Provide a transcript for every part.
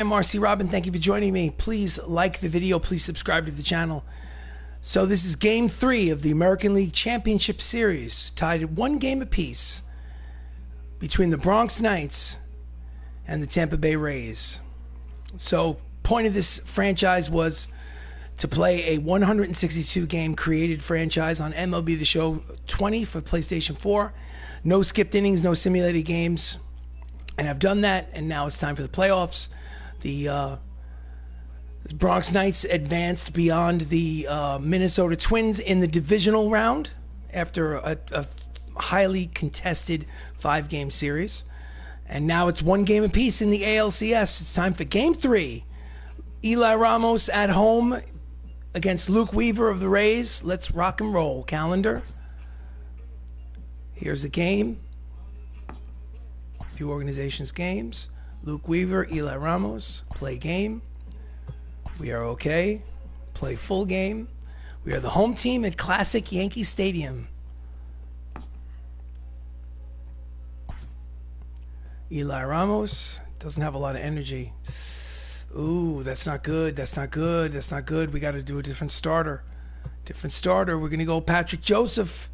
I'm RC Robin. Thank you for joining me. Please like the video. Please subscribe to the channel. So this is Game 3 of the American League Championship Series, tied at 1 game apiece between the Bronx Knights and the Tampa Bay Rays. So point of this franchise was to play a 162 game created franchise on MLB The Show 20 for PlayStation 4. No skipped innings, no simulated games. And I've done that, and now it's time for the playoffs. The Bronx Knights advanced beyond the Minnesota Twins in the divisional round after a highly contested 5-game series. And now it's 1 game apiece in the ALCS. It's time for Game 3. Eli Ramos at home against Luke Weaver of the Rays. Let's rock and roll. Calendar. Here's the game. A few organizations' games. Luke Weaver, Eli Ramos, play game. We are okay. Play full game. We are the home team at Classic Yankee Stadium. Eli Ramos doesn't have a lot of energy. Ooh, that's not good. That's not good. That's not good. We got to do a different starter. Different starter. We're going to go Patrick Joseph.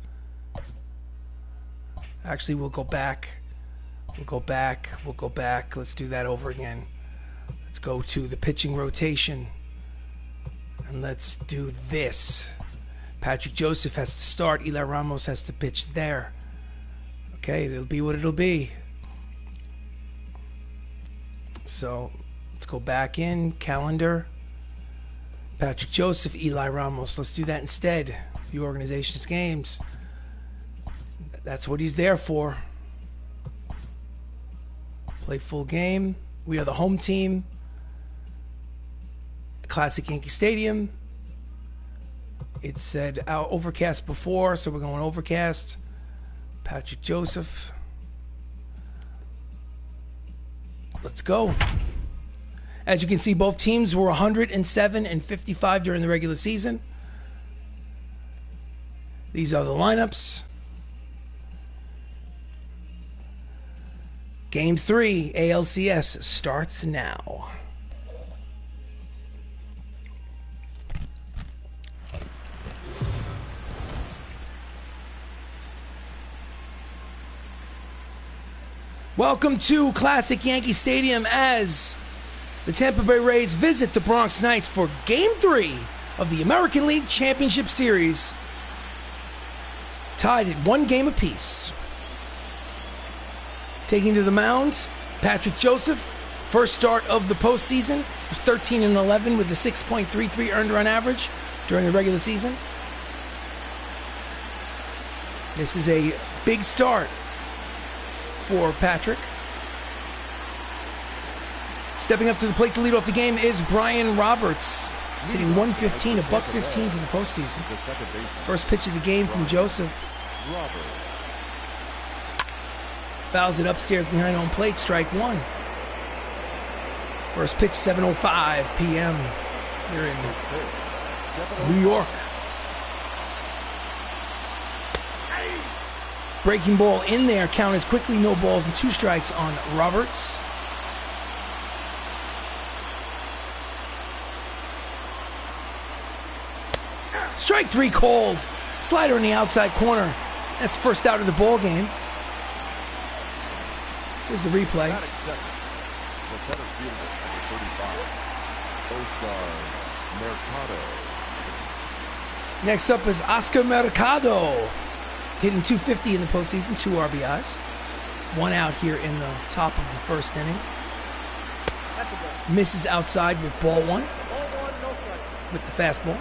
Actually, we'll go back. We'll go back. We'll go back. Let's do that over again. Let's go to the pitching rotation. And let's do this. Patrick Joseph has to start. Eli Ramos has to pitch there. Okay, it'll be what it'll be. So let's go back in. Calendar. Patrick Joseph, Eli Ramos. Let's do that instead. Few organizations' games. That's what he's there for. Play full game. We are the home team. Classic Yankee Stadium. It said overcast before, so we're going overcast. Patrick Joseph. Let's go. As you can see, both teams were 107 and 55 during the regular season. These are the lineups. Game 3, ALCS, starts now. Welcome to Classic Yankee Stadium as the Tampa Bay Rays visit the Bronx Knights for Game 3 of the American League Championship Series, tied at 1 game apiece. Taking to the mound, Patrick Joseph, first start of the postseason. He was 13-11 with a 6.33 earned run average during the regular season. This is a big start for Patrick. Stepping up to the plate to lead off the game is Brian Roberts. He's hitting 115, a $115 for the postseason. First pitch of the game from Joseph. Fouls it upstairs behind home plate, strike 1. First pitch, 7:05 p.m. here in New York. Breaking ball in there, count is quickly, no balls and 2 strikes on Roberts. Strike 3 called. Slider in the outside corner. That's first out of the ball game. Here's the replay. Next up is Oscar Mercado, hitting 250 in the postseason, 2 RBIs. 1 out here in the top of the first inning. Misses outside with ball 1 with the fastball.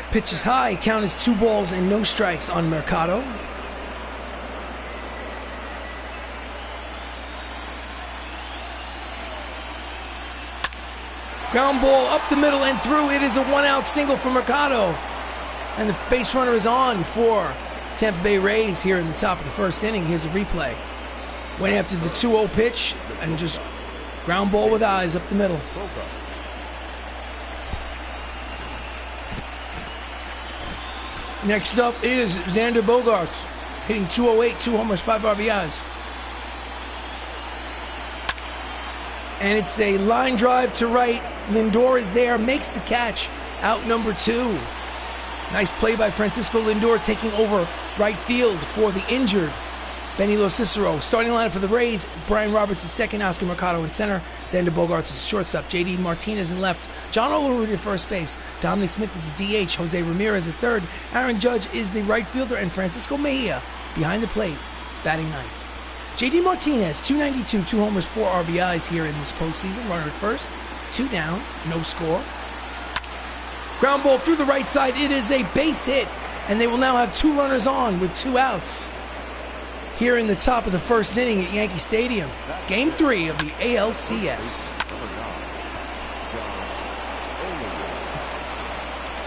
Pitch is high, count is 2 balls and no strikes on Mercado. Ground ball up the middle and through. It is a 1-out single for Mercado. And the base runner is on for Tampa Bay Rays here in the top of the first inning. Here's a replay. Went after the 2-0 pitch and just ground ball with eyes up the middle. Next up is Xander Bogaerts, hitting 208, 2 homers, 5 RBIs. And it's a line drive to right. Lindor is there, makes the catch, out number 2. Nice play by Francisco Lindor, taking over right field for the injured Benny Cicero. Starting lineup for the Rays: Brian Roberts at second, Oscar Mercado in center, Xander Bogaerts is shortstop, J.D. Martinez in left, John Olerud at first base, Dominic Smith is DH, Jose Ramirez at third, Aaron Judge is the right fielder, and Francisco Mejia behind the plate, batting ninth. J.D. Martinez, 292, 2 homers, 4 RBIs here in this postseason. Runner at first, 2 down, no score. Ground ball through the right side. It is a base hit, and they will now have 2 runners on with 2 outs here in the top of the first inning at Yankee Stadium. Game 3 of the ALCS.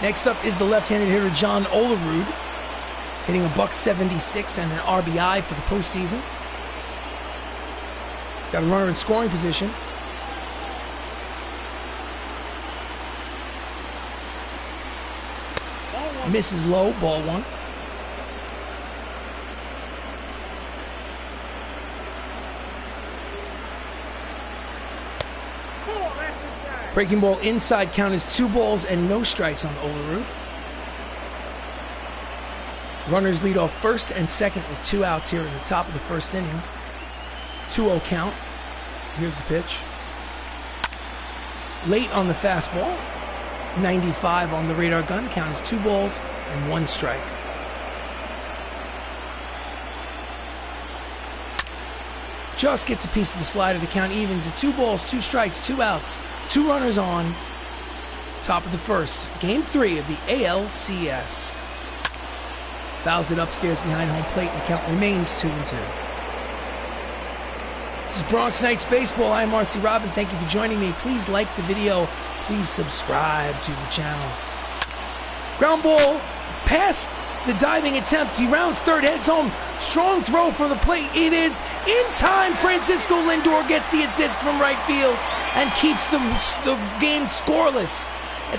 Next up is the left-handed hitter John Olerud, hitting a .176 and an RBI for the postseason. He's got a runner in scoring position. Misses low, ball 1. Breaking ball inside, count is 2 balls and no strikes on Olerud. Runners lead off first and second with 2 outs here in the top of the first inning. 2-0 count. Here's the pitch. Late on the fastball. 95 on the radar gun. Count is 2 balls and 1 strike. Just gets a piece of the slider. The count evens at 2 balls, 2 strikes, 2 outs, 2 runners on. Top of the first. Game 3 of the ALCS. Fouls it upstairs behind home plate, and the count remains 2-2. This is Bronx Knights Baseball. I'm R.C. Robin. Thank you for joining me. Please like the video. Please subscribe to the channel. Ground ball past the diving attempt. He rounds third, heads home. Strong throw from the plate. It is in time. Francisco Lindor gets the assist from right field and keeps the game scoreless.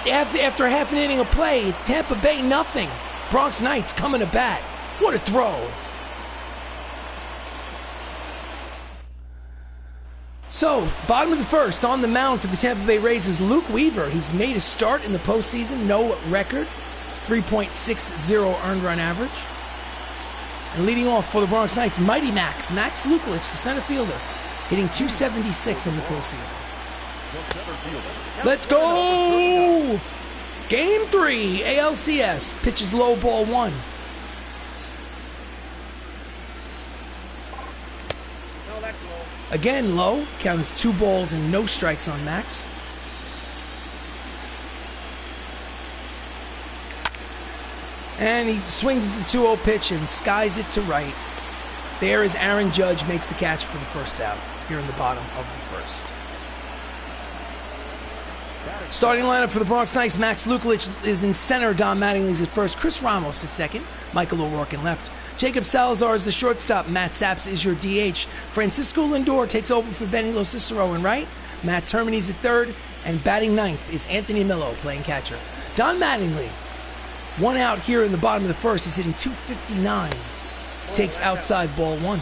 After half an inning of play, it's Tampa Bay nothing. Bronx Knights coming to bat. What a throw. So, bottom of the first, on the mound for the Tampa Bay Rays is Luke Weaver. He's made a start in the postseason, no record, 3.60 earned run average. And leading off for the Bronx Knights, Mighty Max Luklitch, the center fielder, hitting .276 in the postseason. Let's go! Game 3, ALCS, pitches low, ball 1. Again low, count is 2 balls and no strikes on Max. And he swings at the 2-0 pitch and skies it to right. There is Aaron Judge, makes the catch for the first out here in the bottom of the first. Starting lineup for the Bronx Knights: Max Luklitch is in center, Don Mattingly's at first, Chris Ramos is second, Michael O'Rourke in left, Jacob Salazar is the shortstop, Matt Saps is your DH, Francisco Lindor takes over for Benny Cicero in right, Matt Termini's at third, and batting ninth is Anthony Millo playing catcher. Don Mattingly, 1 out here in the bottom of the first, he's hitting .259, takes outside, ball 1.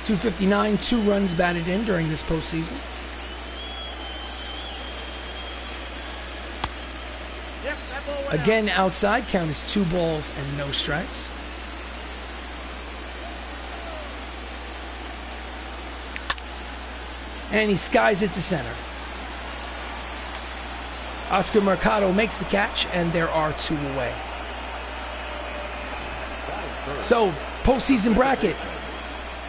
.259, 2 runs batted in during this postseason. Again outside, count is 2 balls and no strikes. And he skies it to center. Oscar Mercado makes the catch, and there are 2 away. So, postseason bracket.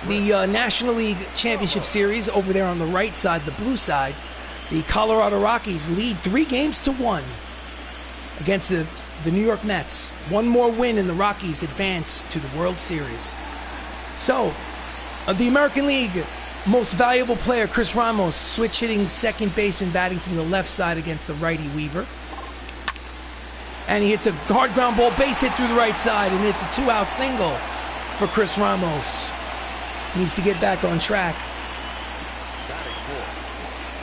The National League Championship Series over there on the right side, the blue side. The Colorado Rockies lead 3-1 against the New York Mets. 1 more win and the Rockies advance to the World Series. So, the American League most valuable player, Chris Ramos, switch hitting second baseman, batting from the left side against the righty Weaver. And he hits a hard ground ball, base hit through the right side, and it's a 2-out single for Chris Ramos. Needs to get back on track.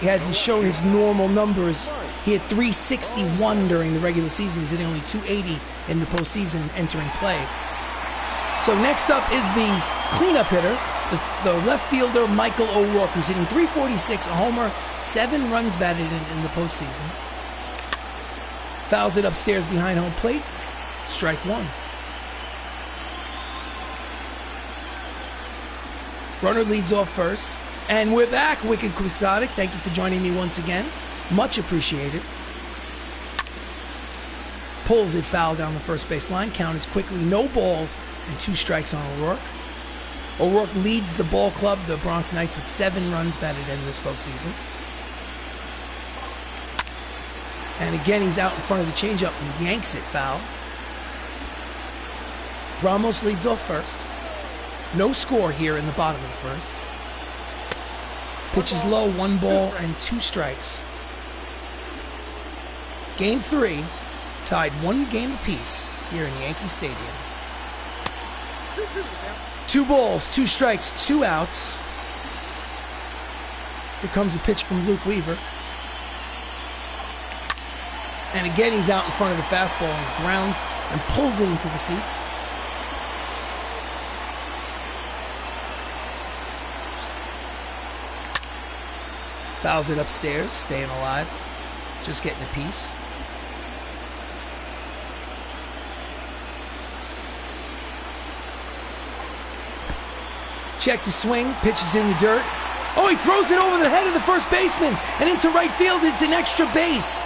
He hasn't shown his normal numbers. He had 361 during the regular season. He's hitting only 280 in the postseason entering play. So next up is the cleanup hitter, the left fielder Michael O'Rourke, who's hitting 346, a homer, 7 runs batted in the postseason. Fouls it upstairs behind home plate. Strike 1. Runner leads off first. And we're back, Wicked Quixotic. Thank you for joining me once again. Much appreciated. Pulls it foul down the first base line. Count is quickly no balls and 2 strikes on O'Rourke. O'Rourke leads the ball club, the Bronx Knights, with 7 runs batted in this postseason. And again, he's out in front of the changeup and yanks it foul. Ramos leads off first. No score here in the bottom of the first. Pitches low, 1 ball and 2 strikes. Game 3, tied 1 game apiece here in Yankee Stadium. 2 balls, 2 strikes, 2 outs. Here comes a pitch from Luke Weaver. And again, he's out in front of the fastball and grounds and pulls it into the seats. Fouls it upstairs, staying alive. Just getting a piece. Checks his swing, pitches in the dirt. Oh, he throws it over the head of the first baseman and into right field. It's an extra base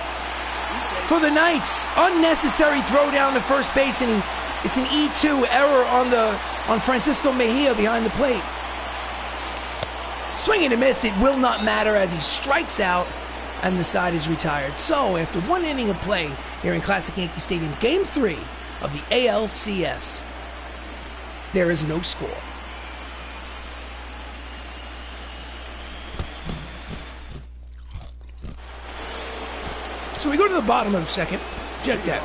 for the Knights. Unnecessary throw down to first base, and it's an E2 error on Francisco Mejia behind the plate. Swing and a miss. It will not matter as he strikes out and the side is retired. So after 1 inning of play here in Classic Yankee Stadium, Game 3 of the ALCS, there is no score. So we go to the bottom of the second. Check that.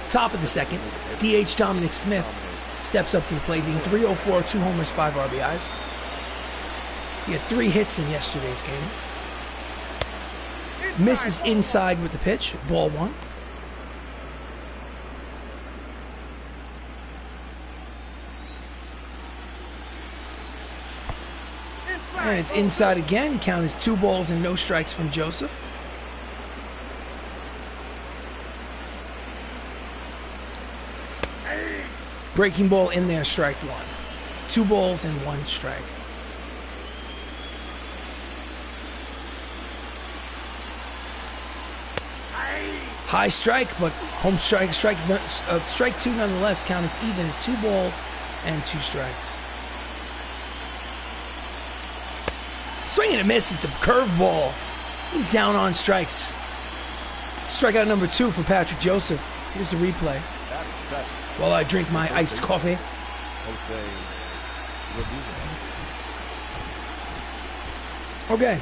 Top of the second, DH Dominic Smith steps up to the plate, hitting 304, 2 homers, 5 RBIs. He had 3 hits in yesterday's game. Misses inside with the pitch, ball 1. And it's inside again. Count is 2 balls and no strikes from Joseph. Breaking ball in there, strike 1. 2 balls and 1 strike. High strike, but home strike 2 nonetheless. Count is even at 2 balls and 2 strikes. Swing and a miss at the curveball. He's down on strikes. Strikeout number 2 for Patrick Joseph. Here's the replay while I drink my iced coffee. Okay.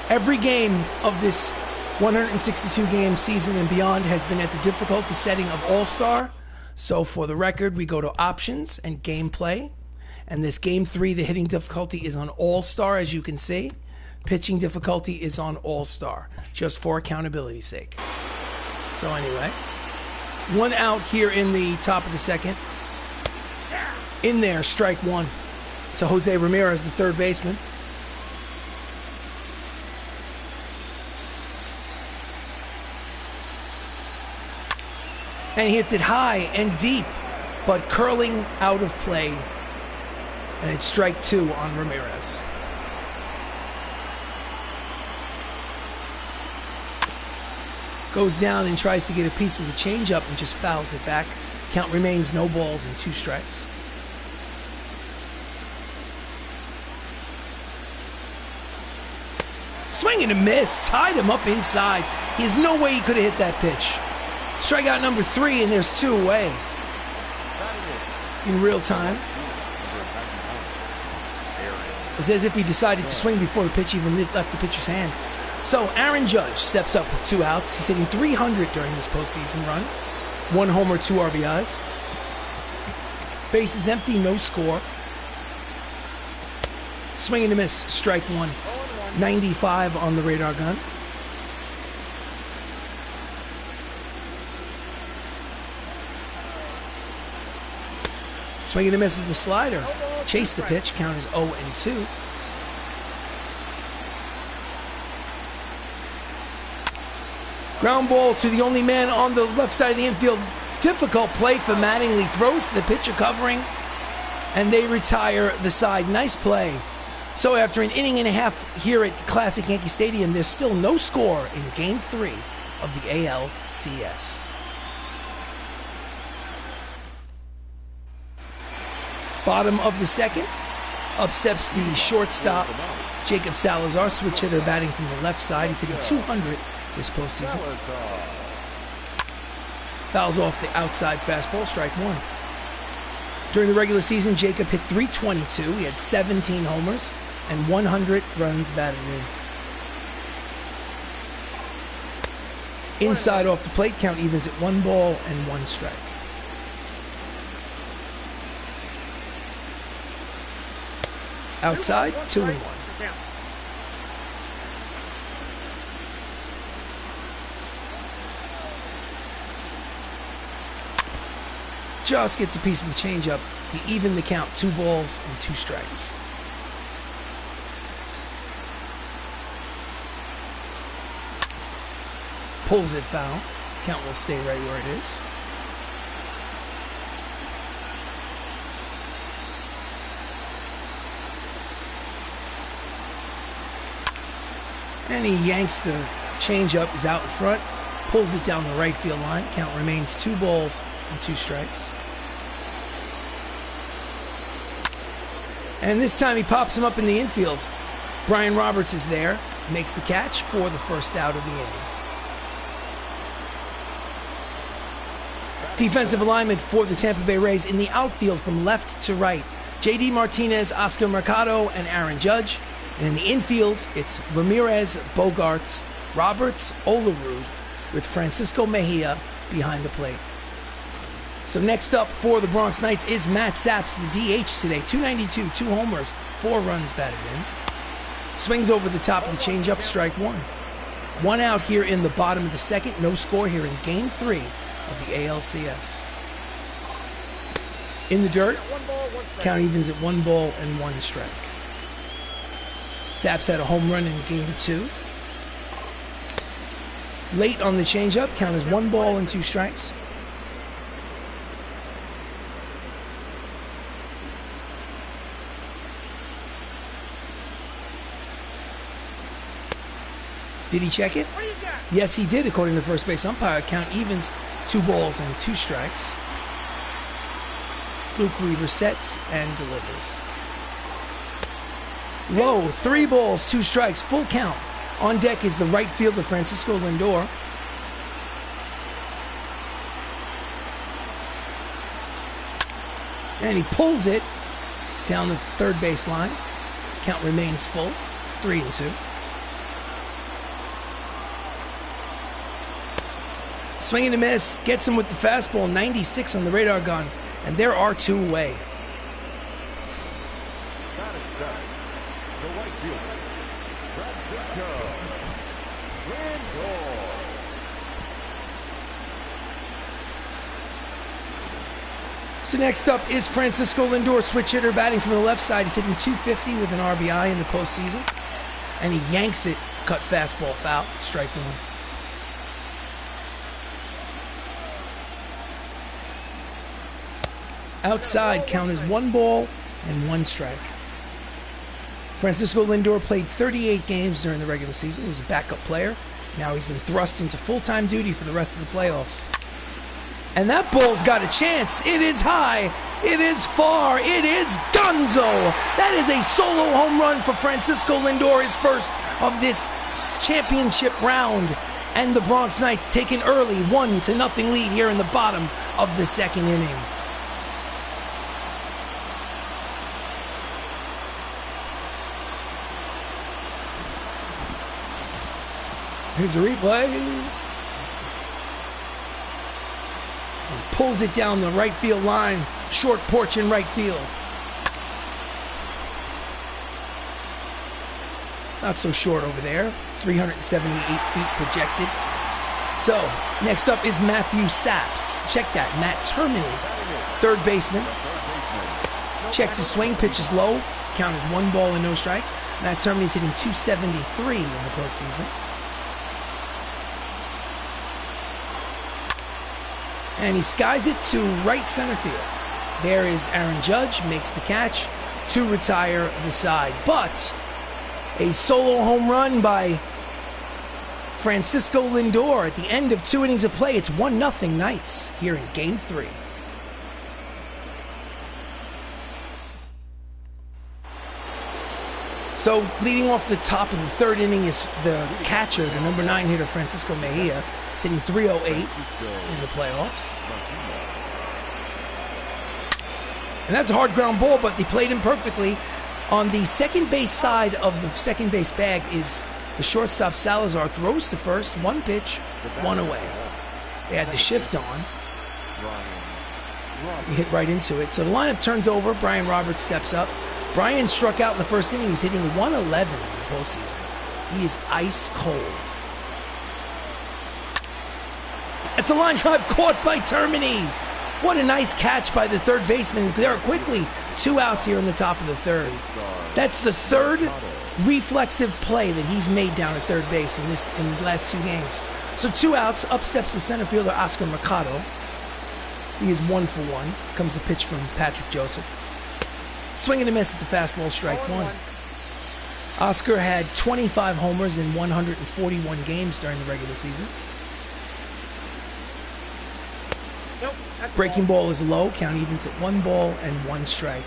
Every game of this 162 game season and beyond has been at the difficulty setting of All-Star. So for the record, we go to options and gameplay. And this Game 3, the hitting difficulty is on All-Star, as you can see. Pitching difficulty is on All-Star, just for accountability's sake. So anyway, 1 out here in the top of the second. In there, strike 1 to Jose Ramirez, the third baseman. And he hits it high and deep, but curling out of play. And it's strike 2 on Ramirez. Goes down and tries to get a piece of the changeup and just fouls it back. Count remains no balls and 2 strikes. Swing and a miss. Tied him up inside. He has no way he could have hit that pitch. Strikeout number 3, and there's 2 away. In real time. It's as if he decided to swing before the pitch even left the pitcher's hand. So Aaron Judge steps up with 2 outs. He's hitting 300 during this postseason run. 1 homer, 2 RBIs. Base is empty, no score. Swing and a miss, strike 1. 95 on the radar gun. Swing and a miss at the slider. Chase the pitch. Count is 0-2. Ground ball to the only man on the left side of the infield. Difficult play for Mattingly. Throws to the pitcher covering, and they retire the side. Nice play. So after an inning and a half here at Classic Yankee Stadium, there's still no score in Game 3 of the ALCS. Bottom of the second. Up steps the shortstop, Jacob Salazar, switch hitter batting from the left side. He's hitting 200 this postseason. Fouls off the outside fastball, strike one. During the regular season, Jacob hit .322. He had 17 homers and 100 runs batted in. Inside off the plate, count evens at 1 ball and 1 strike. Outside, 2-1. Just gets a piece of the changeup to even the count, 2 balls and 2 strikes. Pulls it foul. Count will stay right where it is. And he yanks the changeup, is out in front, pulls it down the right field line. Count remains 2 balls and 2 strikes. And this time he pops him up in the infield. Brian Roberts is there, makes the catch for the first out of the inning. Defensive alignment for the Tampa Bay Rays in the outfield from left to right. J.D. Martinez, Oscar Mercado, and Aaron Judge. And in the infield, it's Ramirez, Bogarts, Roberts, Olerud, with Francisco Mejia behind the plate. So next up for the Bronx Knights is Matt Saps, the DH today. 292, 2 homers, 4 runs batted in. Swings over the top of the changeup, strike one. 1 out here in the bottom of the second. No score here in Game 3 of the ALCS. In the dirt, count evens at 1 ball and 1 strike. Saps had a home run in Game 2. Late on the changeup, count is 1 ball and 2 strikes. Did he check it? Yes, he did, according to the first base umpire. Count evens, 2 balls and 2 strikes. Luke Weaver sets and delivers. Low, 3 balls, 2 strikes, full count. On deck is the right fielder, Francisco Lindor. And he pulls it down the third base line. Count remains full, 3-2. Swing and a miss, gets him with the fastball, 96 on the radar gun, and there are 2 away. So next up is Francisco Lindor, switch hitter, batting from the left side. He's hitting .250 with an RBI in the postseason. And he yanks it, cut fastball foul, strike one. Outside, count is 1 ball and 1 strike. Francisco Lindor played 38 games during the regular season. He was a backup player. Now he's been thrust into full-time duty for the rest of the playoffs. And that ball's got a chance. It is high. It is far. It is Gonzo. That is a solo home run for Francisco Lindor, his first of this championship round. And the Bronx Knights take an early 1-0 lead here in the bottom of the second inning. Here's the replay. And pulls it down the right field line. Short porch in right field. Not so short over there. 378 feet projected. So, next up is Matthew Saps. Check that. Matt Termini, third baseman. Checks his swing, pitches low. Count is 1 ball and no strikes. Matt Termini's hitting 273 in the postseason. And he skies it to right center field. There is Aaron Judge, makes the catch to retire the side. But a solo home run by Francisco Lindor at the end of 2 innings of play. It's 1-0 Knights here in Game 3. So leading off the top of the 3rd inning is the catcher, the number 9 hitter, Francisco Mejia, sitting 308 in the playoffs. And that's a hard ground ball, but they played him perfectly. On the second base side of the second base bag is the shortstop Salazar, throws to first, 1 pitch, 1 away. They had the shift on. He hit right into it. So the lineup turns over. Brian Roberts steps up. Brian struck out in the first inning. He's hitting 111 in the postseason. He is ice cold. It's a line drive caught by Termini. What a nice catch by the third baseman. There are quickly 2 outs here in the top of the 3rd. That's the 3rd reflexive play that he's made down at third base in the last 2 games. So 2 outs. Up steps the center fielder Oscar Mercado. He is 1 for 1. Comes the pitch from Patrick Joseph. Swing and a miss at the fastball, strike 1. Oscar had 25 homers in 141 games during the regular season. Breaking ball is low. Count evens at 1 ball and 1 strike.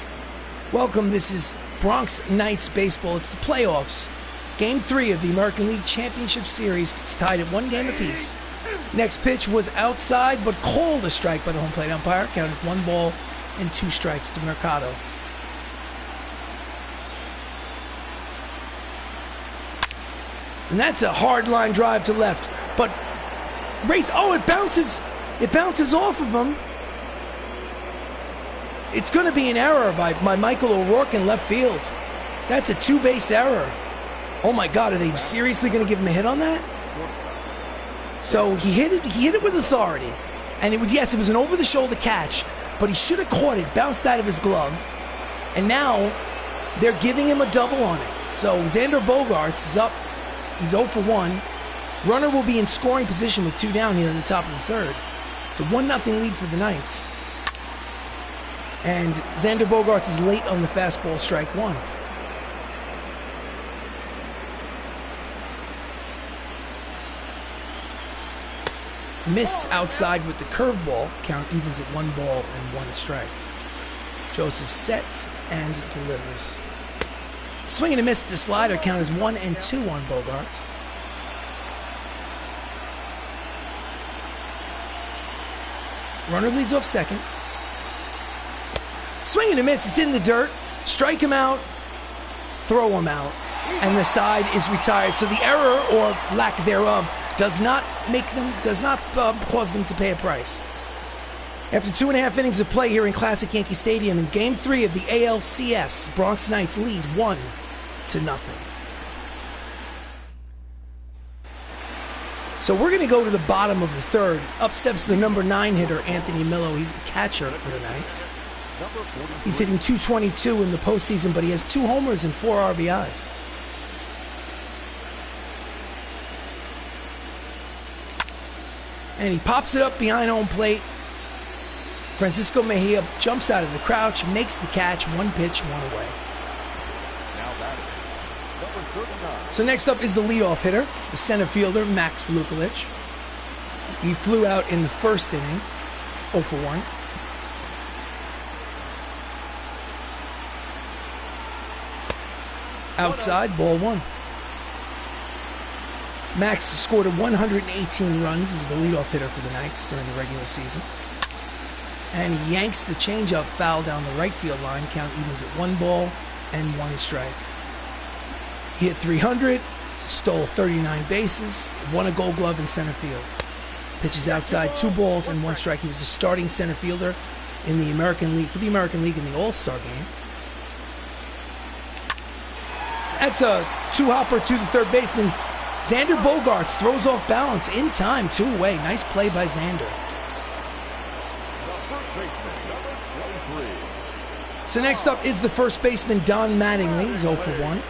Welcome. This is Bronx Knights baseball. It's the playoffs. Game 3 of the American League Championship Series. It's tied at 1 game apiece. Next pitch was outside, but called a strike by the home plate umpire. Count is 1 ball and 2 strikes to Mercado. And that's a hard line drive to left. But race, it bounces off of him. It's going to be an error by Michael O'Rourke in left field. That's a 2-base error. Oh my God, are they seriously going to give him a hit on that? So he hit it with authority. And it was an over-the-shoulder catch, but he should have caught it, bounced out of his glove. And now they're giving him a double on it. So Xander Bogaerts is up. He's 0 for 1. Runner will be in scoring position with 2 down here in the top of the 3rd. It's a 1-0 lead for the Knights. And Xander Bogaerts is late on the fastball, strike 1. Miss outside with the curveball. Count evens at 1 ball and 1 strike. Joseph sets and delivers. Swing and a miss at the slider. Count is 1 and 2 on Bogaerts. Runner leads off second. Swing and a miss. It's in the dirt. Strike him out. Throw him out. And the side is retired. So the error or lack thereof does not cause them to pay a price. After 2.5 innings of play here in Classic Yankee Stadium in Game 3 of the ALCS, Bronx Knights lead 1-0. So we're going to go to the bottom of the 3rd. Up steps the number 9 hitter, Anthony Millo. He's the catcher for the Knights. He's hitting 222 in the postseason, but he has 2 homers and 4 RBIs. And he pops it up behind home plate. Francisco Mejia jumps out of the crouch, makes the catch, 1 pitch, 1 away. So next up is the leadoff hitter, the center fielder, Max Luklitch. He flew out in the 1st inning, 0 for 1. Outside, ball 1. Max scored 118 runs as the leadoff hitter for the Knights during the regular season. And he yanks the changeup foul down the right field line. Count evens at 1 ball and 1 strike. He hit 300, stole 39 bases, won a Gold Glove in center field. Pitches outside, 2 balls and 1 strike. He was the starting center fielder in the American League, for the American League in the All-Star game. That's a 2-hopper to the third baseman. Xander Bogaerts throws off balance in time, 2 away. Nice play by Xander. So next up is the first baseman, Don Mattingly. He's 0 for 1.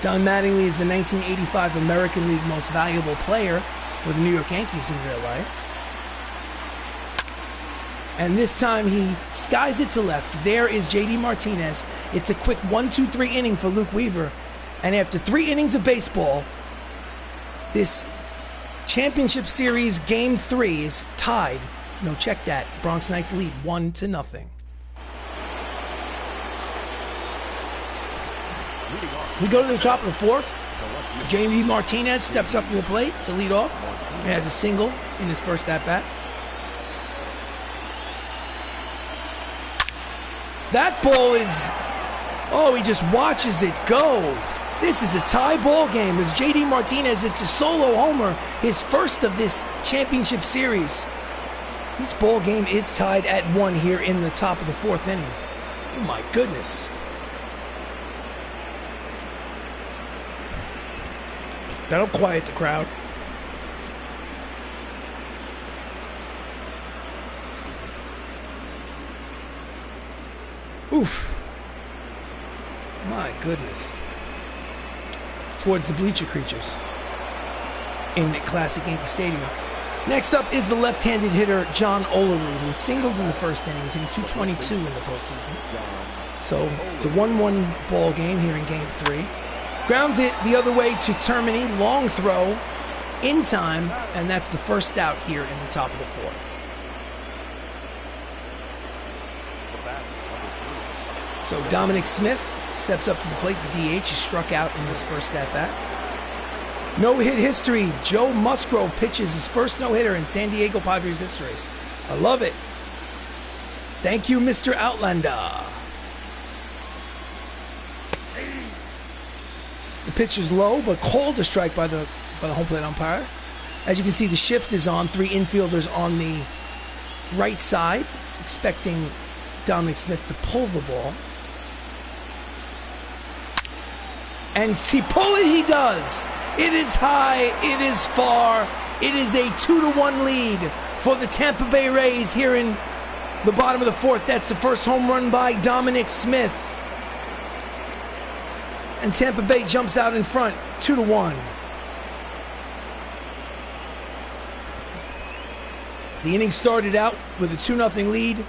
Don Mattingly is the 1985 American League Most Valuable Player for the New York Yankees in real life. And this time he skies it to left. There is J.D. Martinez. It's a quick 1-2-3 inning for Luke Weaver. And after 3 innings of baseball, this championship series game 3 is tied. No, check that. Bronx Knights lead 1-0. We go to the top of the 4th. J.D. Martinez steps up to the plate to lead off. He has a single in his first at-bat. That ball is... Oh, he just watches it go. This is a tie ball game as J.D. Martinez hits a solo homer, his first of this championship series. This ball game is tied at 1 here in the top of the 4th inning. Oh my goodness. That'll quiet the crowd. Oof. My goodness. Towards the bleacher creatures in the classic Yankee Stadium. Next up is the left-handed hitter, John Olerud, who singled in the first inning. He's hitting .222 in the postseason. So it's a 1-1 ball game here in game 3. Grounds it the other way to Termini, long throw, in time, and that's the first out here in the top of the 4th. So Dominic Smith steps up to the plate, the DH. He struck out in this first at-bat. No-hit history. Joe Musgrove pitches his first no-hitter in San Diego Padres history. I love it. Thank you, Mr. Outlander. The pitch is low, but called a strike by the home plate umpire. As you can see, the shift is on. 3 infielders on the right side, expecting Dominic Smith to pull the ball. And he pull it, he does. It is high, it is far. It is a 2-1 lead for the Tampa Bay Rays here in the bottom of the 4th. That's the first home run by Dominic Smith. And Tampa Bay jumps out in front, 2-1. The inning started out with a 2-0 lead.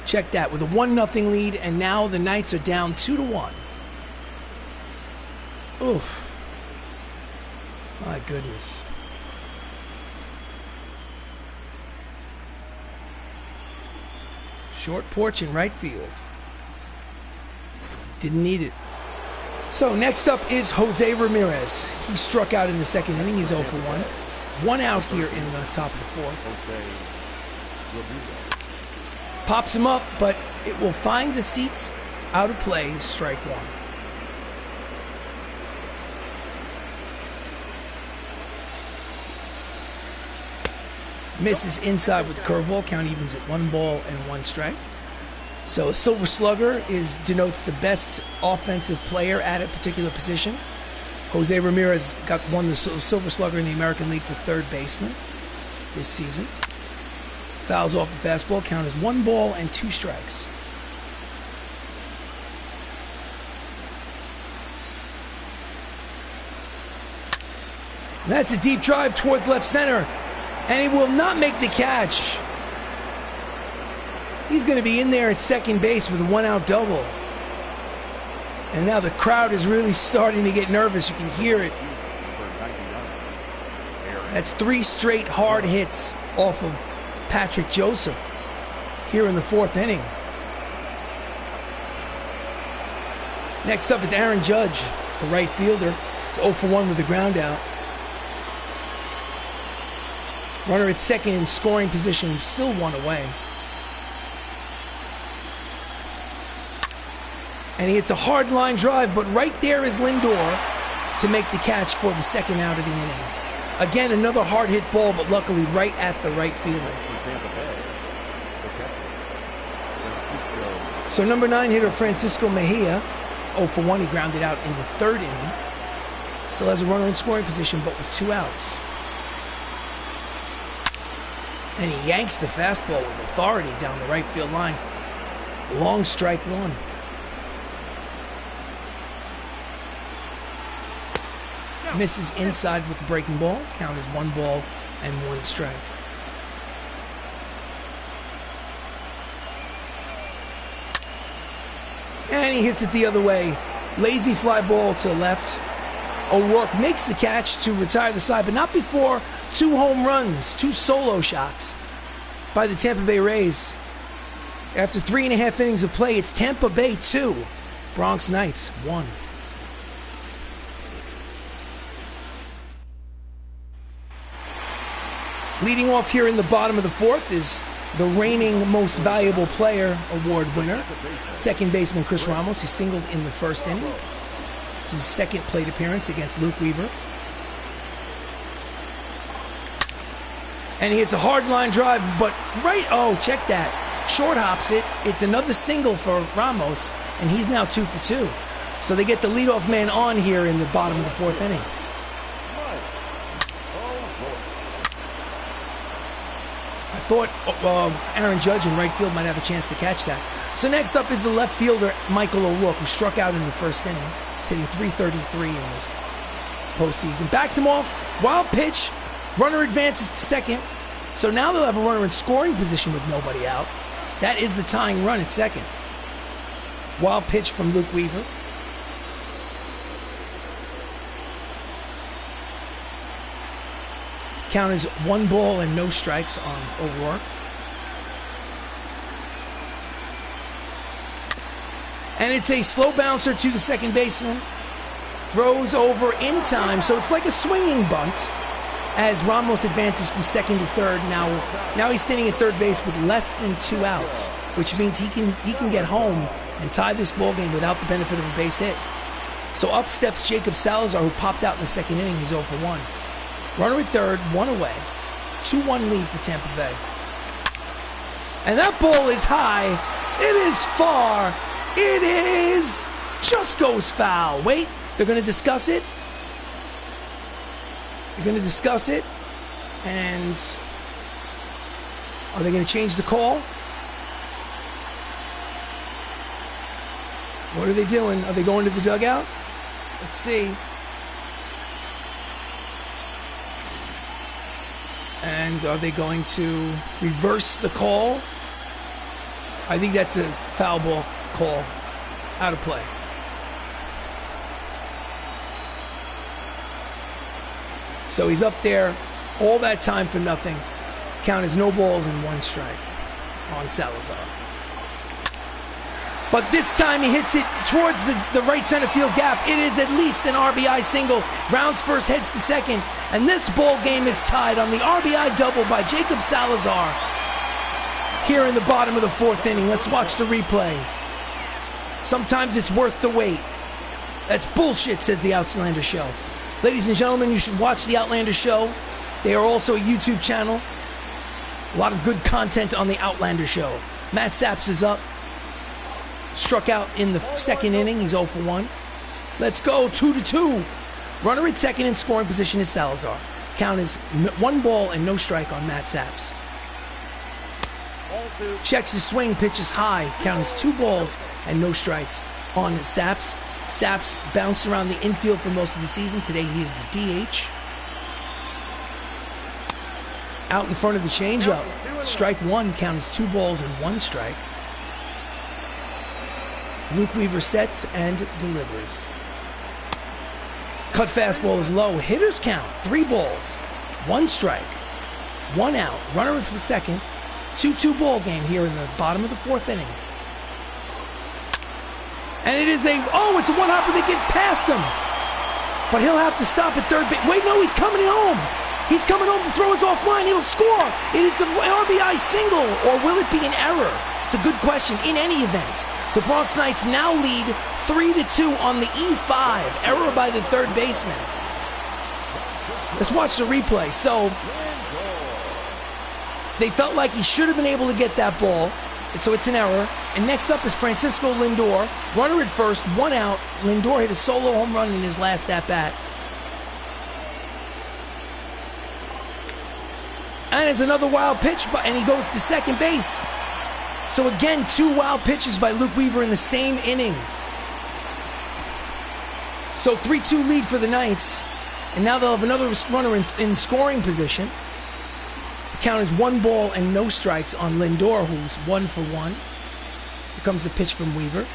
Check that, with a 1-0 lead, and now the Knights are down 2-1. Oof. My goodness. Short porch in right field. Didn't need it. So next up is Jose Ramirez. He struck out in the second inning. He's 0 for 1. 1 out here in the top of the 4th. Pops him up, but it will find the seats out of play. Strike 1. Misses inside with the curveball. Count evens at 1 ball and 1 strike. So a Silver Slugger denotes the best offensive player at a particular position. Jose Ramirez won the Silver Slugger in the American League for 3rd baseman this season. Fouls off the fastball. Count is 1 ball and 2 strikes. And that's a deep drive towards left center. And he will not make the catch. He's going to be in there at second base with a 1-out double. And now the crowd is really starting to get nervous. You can hear it. That's 3 straight hard hits off of Patrick Joseph here in the 4th inning. Next up is Aaron Judge, the right fielder. It's 0 for 1 with the ground out. Runner at second in scoring position, still 1 away. And he hits a hard line drive, but right there is Lindor to make the catch for the 2nd out of the inning. Again, another hard hit ball, but luckily right at the right fielder. So number 9 hitter Francisco Mejia, 0 for 1, he grounded out in the 3rd inning. Still has a runner in scoring position, but with 2 outs. And he yanks the fastball with authority down the right field line. Long strike 1. Misses inside with the breaking ball. Count is 1 ball and 1 strike. And he hits it the other way. Lazy fly ball to left. O'Rourke makes the catch to retire the side, but not before 2 home runs, 2 solo shots by the Tampa Bay Rays. After 3.5 innings of play, it's Tampa Bay 2, Bronx Knights 1. Leading off here in the bottom of the 4th is the reigning Most Valuable Player award winner, second baseman Chris Ramos. He singled in the 1st inning. This is his 2nd plate appearance against Luke Weaver. And he hits a hard line drive, but check that. Short hops it. It's another single for Ramos, and he's now 2 for 2. So they get the leadoff man on here in the bottom of the 4th inning. I thought Aaron Judge in right field might have a chance to catch that. So next up is the left fielder, Michael O'Rourke, who struck out in the 1st inning. He's hitting .333 in this postseason. Backs him off, wild pitch, runner advances to second. So now they'll have a runner in scoring position with nobody out. That is the tying run at second. Wild pitch from Luke Weaver. Count is 1 ball and no strikes on O'Rourke. And it's a slow bouncer to the second baseman. Throws over in time, so it's like a swinging bunt as Ramos advances from second to third. Now he's standing at third base with less than 2 outs, which means he can get home and tie this ball game without the benefit of a base hit. So up steps Jacob Salazar, who popped out in the 2nd inning. He's 0 for 1. Runner at third, 1 away. 2-1 lead for Tampa Bay. And that ball is high. It is far. It is just goes foul. Wait, they're going to discuss it. They're going to discuss it. And are they going to change the call? What are they doing? Are they going to the dugout? Let's see. And are they going to reverse the call? I think that's a foul ball call. Out of play. So he's up there all that time for nothing. Count is no balls and 1 strike on Salazar. But this time he hits it towards the right center field gap. It is at least an RBI single. Rounds first, heads to second. And this ball game is tied on the RBI double by Jacob Salazar here in the bottom of the 4th inning. Let's watch the replay. Sometimes it's worth the wait. That's bullshit, says the Outlander Show. Ladies and gentlemen, you should watch the Outlander Show. They are also a YouTube channel. A lot of good content on the Outlander Show. Matt Saps is up. Struck out in the 2nd inning. He's 0 for 1. Let's go. 2-2. Runner at second in scoring position is Salazar. Count is 1 ball and no strike on Matt Saps. Checks his swing, pitches high. Count is 2 balls and no strikes on Saps. Saps bounced around the infield for most of the season. Today he is the DH. Out in front of the changeup. Strike 1. Count is 2 balls and 1 strike. Luke Weaver sets and delivers. Cut fastball is low. Hitters count 3 balls, 1 strike, 1 out. Runner for second. 2-2 ball game here in the bottom of the 4th inning. And it is it's a 1-hopper. They get past him. But he'll have to stop at third base. Wait, no, he's coming home. He's coming home to throw his offline. He'll score. It is an RBI single, or will it be an error? It's a good question. In any event, the Bronx Knights now lead 3-2 on the E5. Error by the third baseman. Let's watch the replay. So they felt like he should have been able to get that ball. So it's an error. And next up is Francisco Lindor. Runner at first, 1 out. Lindor hit a solo home run in his last at-bat. And it's another wild pitch, and he goes to second base. So again, 2 wild pitches by Luke Weaver in the same inning. So 3-2 lead for the Knights. And now they'll have another runner in scoring position. The count is 1 ball and no strikes on Lindor, who's 1 for 1. Here comes the pitch from Weaver.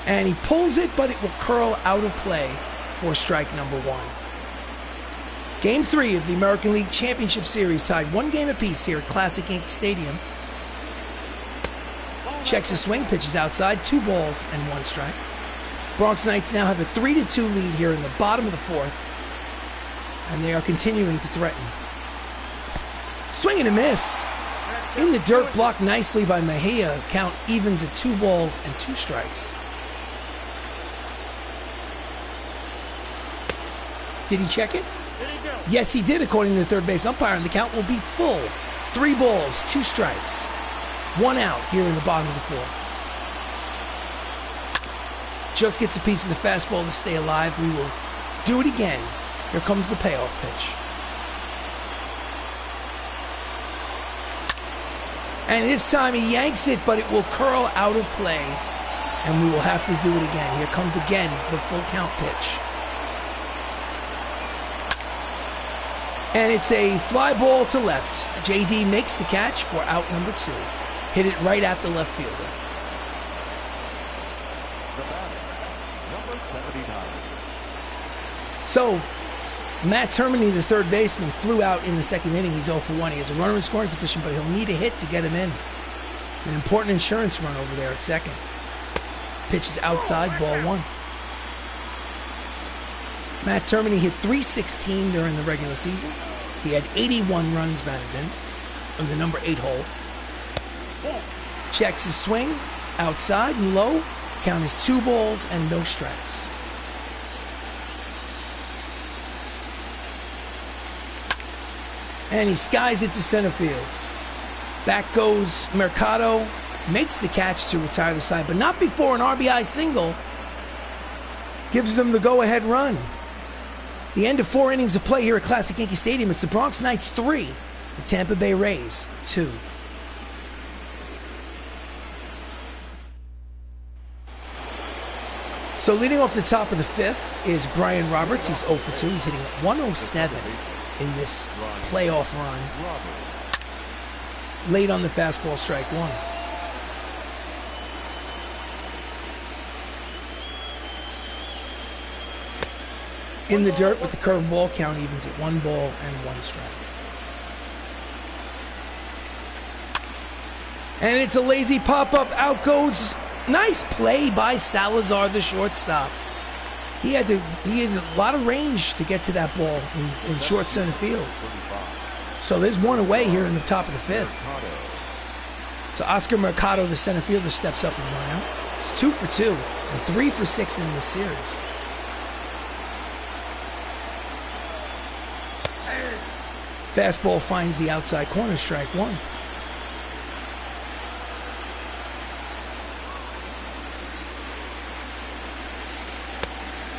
And he pulls it, but it will curl out of play for strike number 1. Game 3 of the American League Championship Series, tied 1 game apiece here at Classic Yankee Stadium. Checks his swing, pitches outside, 2 balls and 1 strike. Bronx Knights now have a 3-2 lead here in the bottom of the 4th, and they are continuing to threaten. Swing and a miss. In the dirt, blocked nicely by Mejia. Count evens at 2 balls and 2 strikes. Did he check it? Yes, he did, according to the third base umpire, and the count will be full. 3 balls, 2 strikes. 1 out here in the bottom of the 4th. Just gets a piece of the fastball to stay alive. We will do it again. Here comes the payoff pitch. And this time he yanks it, but it will curl out of play. And we will have to do it again. Here comes again the full count pitch. And it's a fly ball to left. JD makes the catch for out number 2. Hit it right at the left fielder. So, Matt Termini, the third baseman, flew out in the 2nd inning. He's 0 for 1. He has a runner in scoring position, but he'll need a hit to get him in. An important insurance run over there at 2nd. Pitch is outside, ball 1. Matt Termini hit .316 during the regular season. He had 81 runs batted in on the number 8 hole. Checks his swing, outside and low. Count is 2 balls and no strikes. And he skies it to center field. Back goes Mercado, makes the catch to retire the side, but not before an RBI single gives them the go-ahead run. The end of 4 innings of play here at Classic Yankee Stadium. It's the Bronx Knights 3, the Tampa Bay Rays 2. So leading off the top of the 5th is Brian Roberts. He's 0 for 2. He's hitting 107 in this playoff run. Late on the fastball, strike 1. In the dirt with the curveball, count evens at 1 ball and 1 strike. And it's a lazy pop-up. Out goes. Nice play by Salazar, the shortstop. He had a lot of range to get to that ball in short center field. So there's 1 away here in the top of the 5th. So Oscar Mercado, the center fielder, steps up with 1 out. It's 2 for 2 and 3 for 6 in this series. Fastball finds the outside corner, strike 1.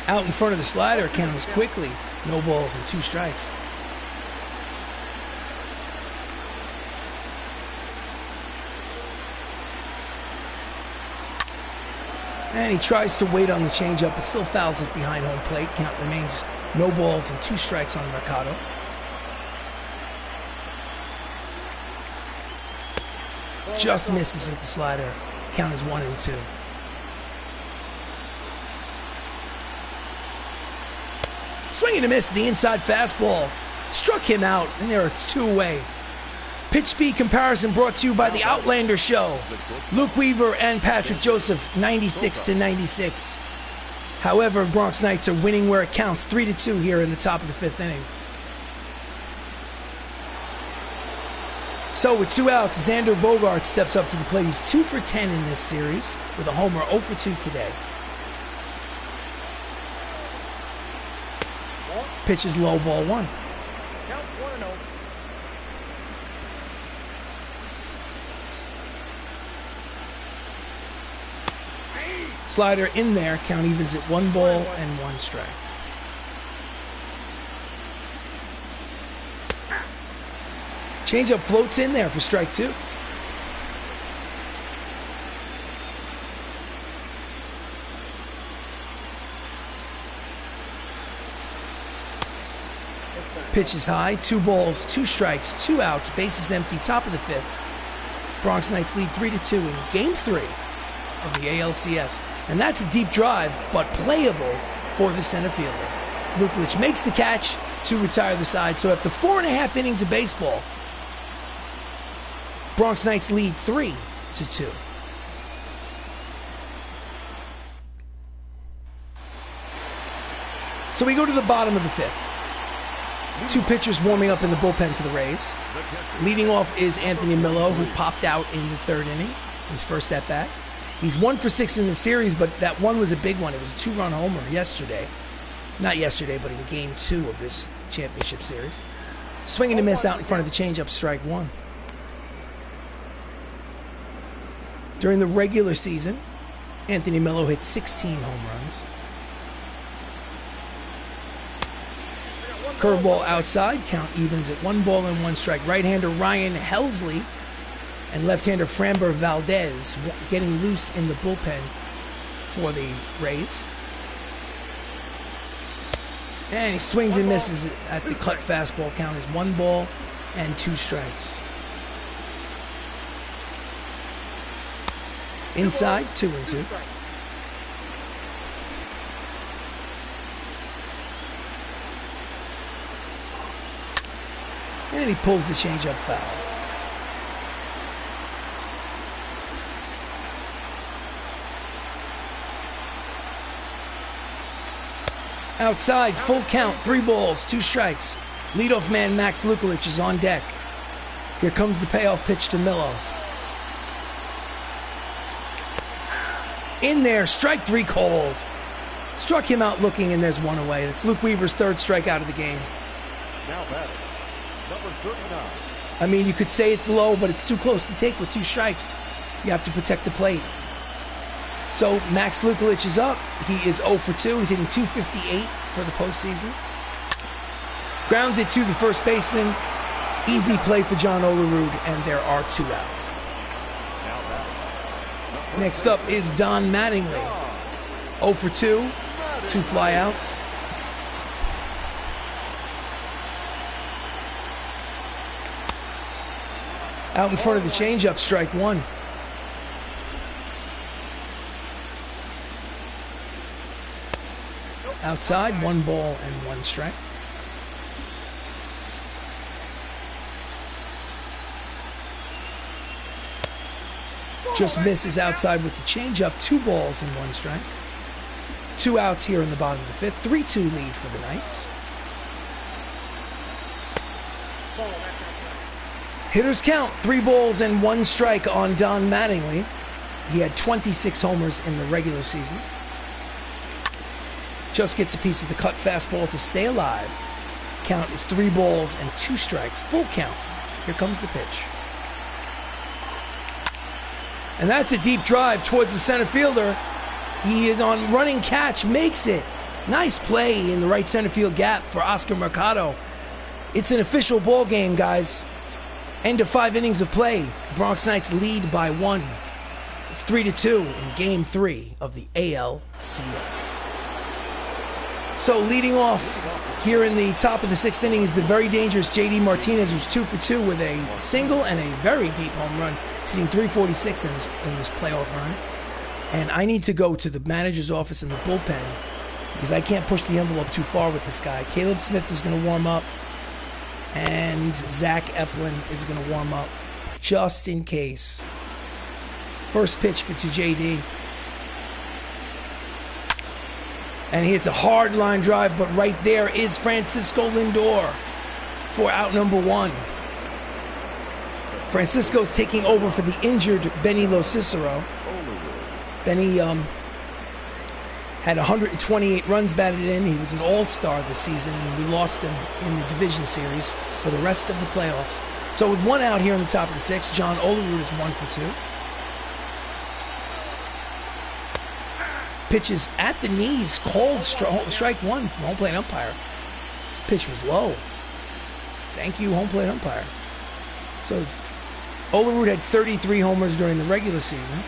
Out in front of the slider, count is quickly. No balls and 2 strikes. And he tries to wait on the changeup, but still fouls it behind home plate. Count remains no balls and 2 strikes on Mercado. Just misses with the slider. Count is 1 and 2. Swing and a miss. The inside fastball struck him out, and there it's 2 away. Pitch speed comparison brought to you by the Outlander Show. Luke Weaver and Patrick Joseph, 96 to 96. However, Bronx Knights are winning where it counts, 3-2 here in the top of the 5th inning. So with 2 outs, Xander Bogaerts steps up to the plate. He's 2 for 10 in this series with a homer, 0 for 2 today. Pitch is low, ball 1. Count 1-0. Slider in there, count evens at 1 ball and 1 strike. Changeup floats in there for strike 2. Pitch is high, 2 balls, 2 strikes, 2 outs, bases empty, top of the 5th. Bronx Knights lead 3-2 in Game 3 of the ALCS. And that's a deep drive, but playable for the center fielder. Luklitch makes the catch to retire the side. So after 4.5 innings of baseball, Bronx Knights lead 3-2. So we go to the bottom of the 5th. 2 pitchers warming up in the bullpen for the Rays. Leading off is Anthony Millo, who popped out in the 3rd inning, his first at-bat. He's 1 for 6 in the series, but that one was a big one. It was a 2-run homer yesterday. Not yesterday, but in Game 2 of this championship series. Swinging to miss out in front of the changeup, strike 1. During the regular season, Anthony Millo hit 16 home runs. Curveball outside, count evens at 1 ball and 1 strike. Right-hander Ryan Helsley and left-hander Framber Valdez getting loose in the bullpen for the Rays. And he swings and misses at the cut fastball. Count is 1 ball and 2 strikes. Inside, 2-2. And he pulls the changeup foul. Outside, full count, 3 balls, 2 strikes. Leadoff man Max Luklitch is on deck. Here comes the payoff pitch to Millo. In there, strike 3 called. Struck him out looking, and there's 1 away. That's Luke Weaver's 3rd strikeout of the game. Now batting, number 39. I mean, you could say it's low, but it's too close to take with 2 strikes. You have to protect the plate. So Max Luklitch is up. He is 0 for 2. He's hitting .258 for the postseason. Grounds it to the first baseman. Easy play for John Olerud, and there are 2 out. Next up is Don Mattingly. 0 for 2. 2 flyouts. Out in front of the changeup, strike 1. Outside, 1 ball and 1 strike. Just misses outside with the changeup, 2 balls and 1 strike. 2 outs here in the bottom of the 5th. 3-2 lead for the Knights. Hitters count, 3 balls and 1 strike on Don Mattingly. He had 26 homers in the regular season. Just gets a piece of the cut fastball to stay alive. Count is 3 balls and 2 strikes. Full count. Here comes the pitch. And that's a deep drive towards the center fielder. He is on running catch, makes it. Nice play in the right center field gap for Oscar Mercado. It's an official ball game, guys. End of 5 innings of play. The Bronx Knights lead by 1. It's 3-2 in Game 3 of the ALCS. So leading off here in the top of the 6th inning is the very dangerous J.D. Martinez, who's 2 for 2 with a single and a very deep home run. He's hitting .346 in this playoff run. And I need to go to the manager's office in the bullpen because I can't push the envelope too far with this guy. Caleb Smith is going to warm up, and Zach Eflin is going to warm up just in case. First pitch to J.D. And he hits a hard line drive, but right there is Francisco Lindor for out number 1. Francisco's taking over for the injured Benny Lo Cicero. Benny had 128 runs batted in. He was an all-star this season, and we lost him in the division series for the rest of the playoffs. So with 1 out here in the top of the 6th, John Olerud is 1 for 2. Pitches at the knees, called strike 1 from home plate umpire. Pitch was low. Thank you, home plate umpire. So Olerud had 33 homers during the regular season.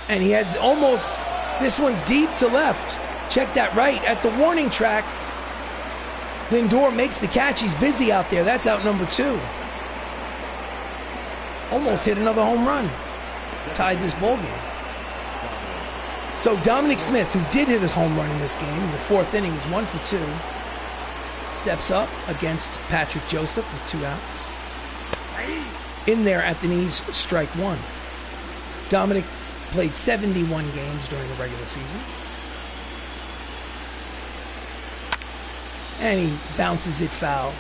And he has almost, this one's deep to left. Check that right at the warning track. Lindor makes the catch. He's busy out there. That's out number 2. Almost hit another home run. Tied this ball game. So Dominic Smith, who did hit his home run in this game in the 4th inning, is 1 for 2. Steps up against Patrick Joseph with 2 outs. In there at the knees, strike 1. Dominic played 71 games during the regular season. And he bounces it foul.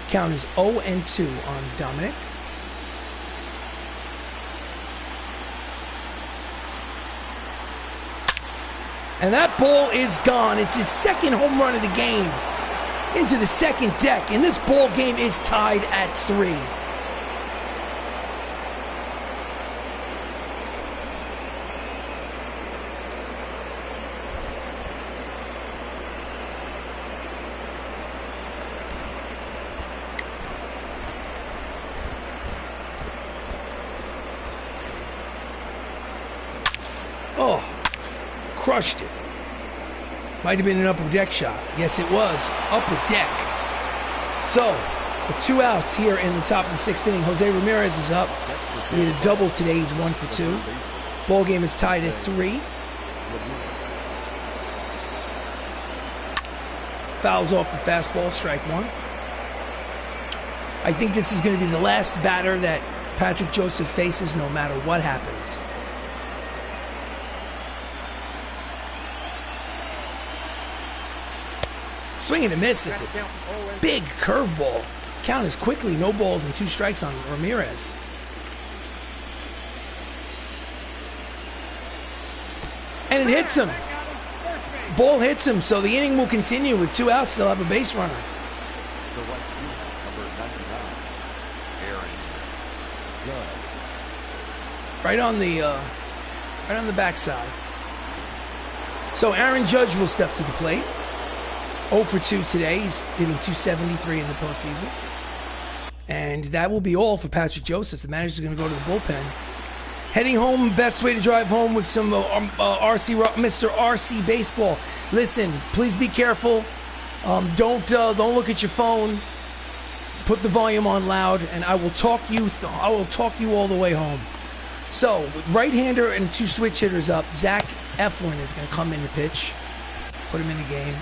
Count is 0-2 on Dominic. And that ball is gone. It's his 2nd home run of the game. Into the 2nd deck. And this ball game is tied at 3. Oh, crushed it. Might have been an upper deck shot. Yes, it was. Upper deck. So, with 2 outs here in the top of the 6th inning, Jose Ramirez is up. He hit a double today. He's 1 for 2. Ball game is tied at 3. Fouls off the fastball, strike 1. I think this is going to be the last batter that Patrick Joseph faces no matter what happens. Swing and a miss at the big curveball. Count is quickly no balls and 2 strikes on Ramirez. And it hits him. Ball hits him, so the inning will continue with 2 outs. They'll have a base runner. Right on the backside. So Aaron Judge will step to the plate. 0 for 2 today. He's hitting .273 in the postseason. And that will be all for Patrick Joseph. The manager's going to go to the bullpen. Heading home, best way to drive home with some Mr. RC baseball. Listen, please be careful. Don't look at your phone. Put the volume on loud, and I will talk you all the way home. So, with right-hander and 2 switch hitters up, Zach Eflin is going to come in to pitch. Put him in the game.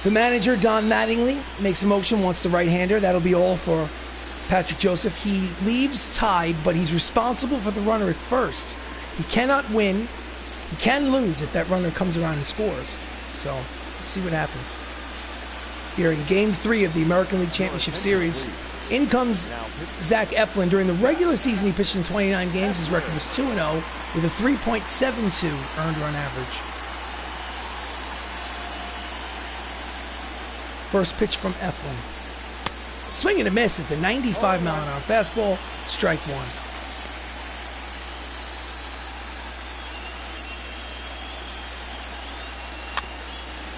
The manager, Don Mattingly, makes a motion, wants the right-hander. That'll be all for Patrick Joseph. He leaves tied, but he's responsible for the runner at first. He cannot win. He can lose if that runner comes around and scores. So, see what happens. Here in Game 3 of the American League Championship Series, in comes Zach Eflin. During the regular season, he pitched in 29 games. His record was 2-0 with a 3.72 earned run average. First pitch from Eflin. Swing and a miss at the 95-mile-an-hour fastball. Strike 1.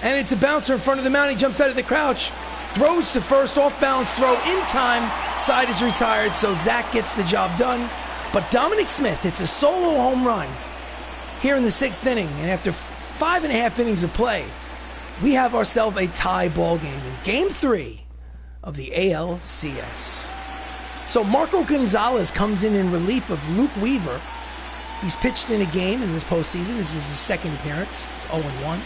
And it's a bouncer in front of the mound. He jumps out of the crouch. Throws to first. Off-balance throw in time. Side is retired, so Zach gets the job done. But Dominic Smith hits a solo home run here in the 6th inning. And after 5.5 innings of play, we have ourselves a tie ball game in Game 3 of the ALCS. So Marco Gonzalez comes in relief of Luke Weaver. He's pitched in a game in this postseason. This is his 2nd appearance. It's 0-1.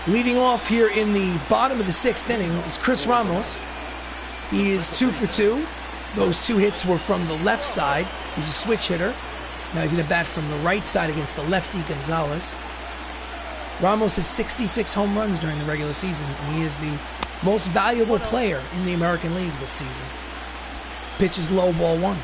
Leading off here in the bottom of the 6th inning is Chris Ramos. He is 2 for 2. Those 2 hits were from the left side. He's a switch hitter. Now he's going to bat from the right side against the lefty Gonzalez. Ramos has 66 home runs during the regular season, and he is the most valuable player in the American League this season. Pitches low, ball 1.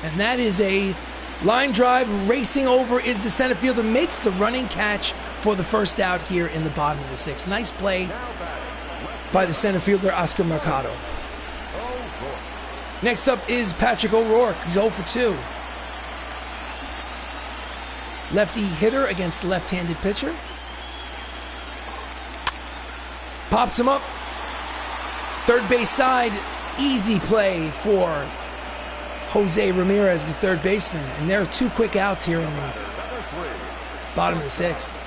And that is a line drive. Racing over is the center fielder. Makes the running catch for the first out here in the bottom of the 6th. Nice play by the center fielder, Oscar Mercado. Next up is Patrick O'Rourke. He's 0 for 2. Lefty hitter against left-handed pitcher. Pops him up. Third base side. Easy play for Jose Ramirez, the third baseman. And there are 2 quick outs here in the bottom of the 6th.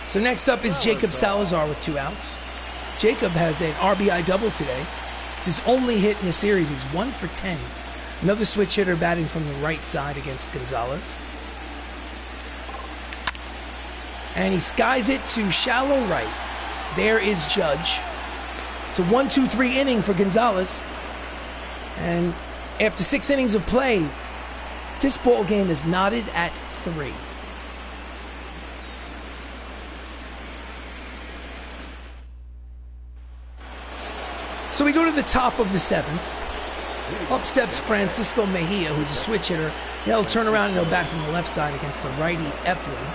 So next up is Jacob Salazar with 2 outs. Jacob has an RBI double today. It's his only hit in the series. He's 1 for 10. Another switch hitter batting from the right side against Gonzalez. And he skies it to shallow right. There is Judge. It's a 1-2-3 inning for Gonzalez. And after 6 innings of play, this ball game is knotted at 3. So we go to the top of the 7th. Up steps Francisco Mejia, who's a switch hitter. He'll turn around and he'll bat from the left side against the righty Eflin.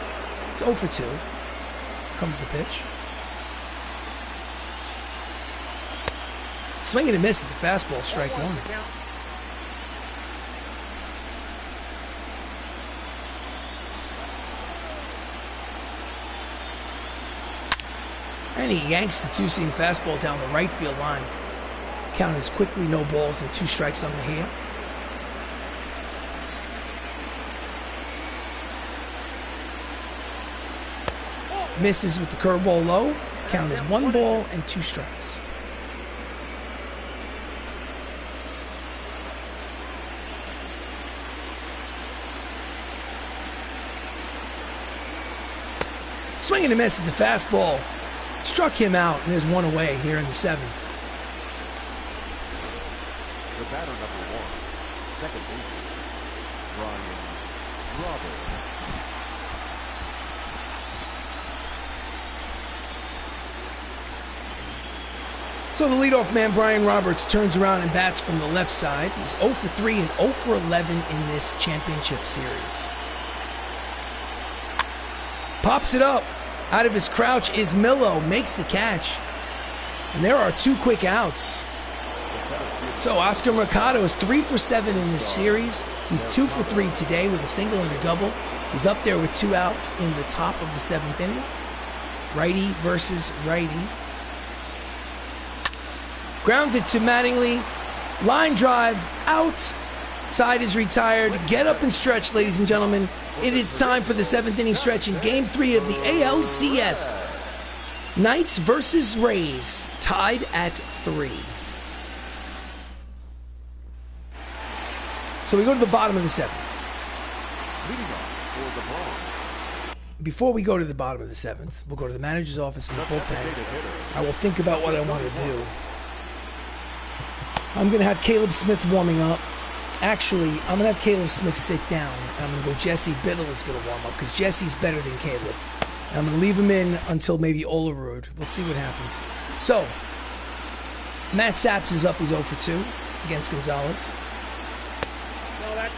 It's 0 for 2. Comes the pitch. Swing and a miss at the fastball, strike 1. And he yanks the 2-seam fastball down the right field line. Count is quickly no balls and 2 strikes on Mejia. Misses with the curveball low. Count is 1 ball and 2 strikes. Swing and a miss at the fastball. Struck him out, and there's 1 away here in the 7th. The batter number 1, second baseman, Brian Roberts. So the leadoff man, Brian Roberts, turns around and bats from the left side. He's 0 for 3 and 0 for 11 in this championship series. Pops it up. Out of his crouch is Millo, makes the catch. And there are 2 quick outs. So Oscar Mercado is 3 for 7 in this series. He's 2 for 3 today with a single and a double. He's up there with 2 outs in the top of the 7th inning. Righty versus righty. Grounds it to Mattingly. Line drive out. Side is retired. Get up and stretch, ladies and gentlemen. It is time for the 7th inning stretch in Game 3 of the ALCS. Knights versus Rays, tied at 3. So we go to the bottom of the 7th. Before we go to the bottom of the 7th, we'll go to the manager's office in the bullpen. I will think about what I want to do. I'm going to have Caleb Smith warming up. Actually, I'm going to have Caleb Smith sit down. I'm going to go Jesse Biddle is going to warm up because Jesse's better than Caleb. And I'm going to leave him in until maybe Olerud. We'll see what happens. So, Matt Saps is up. He's 0 for 2 against Gonzalez.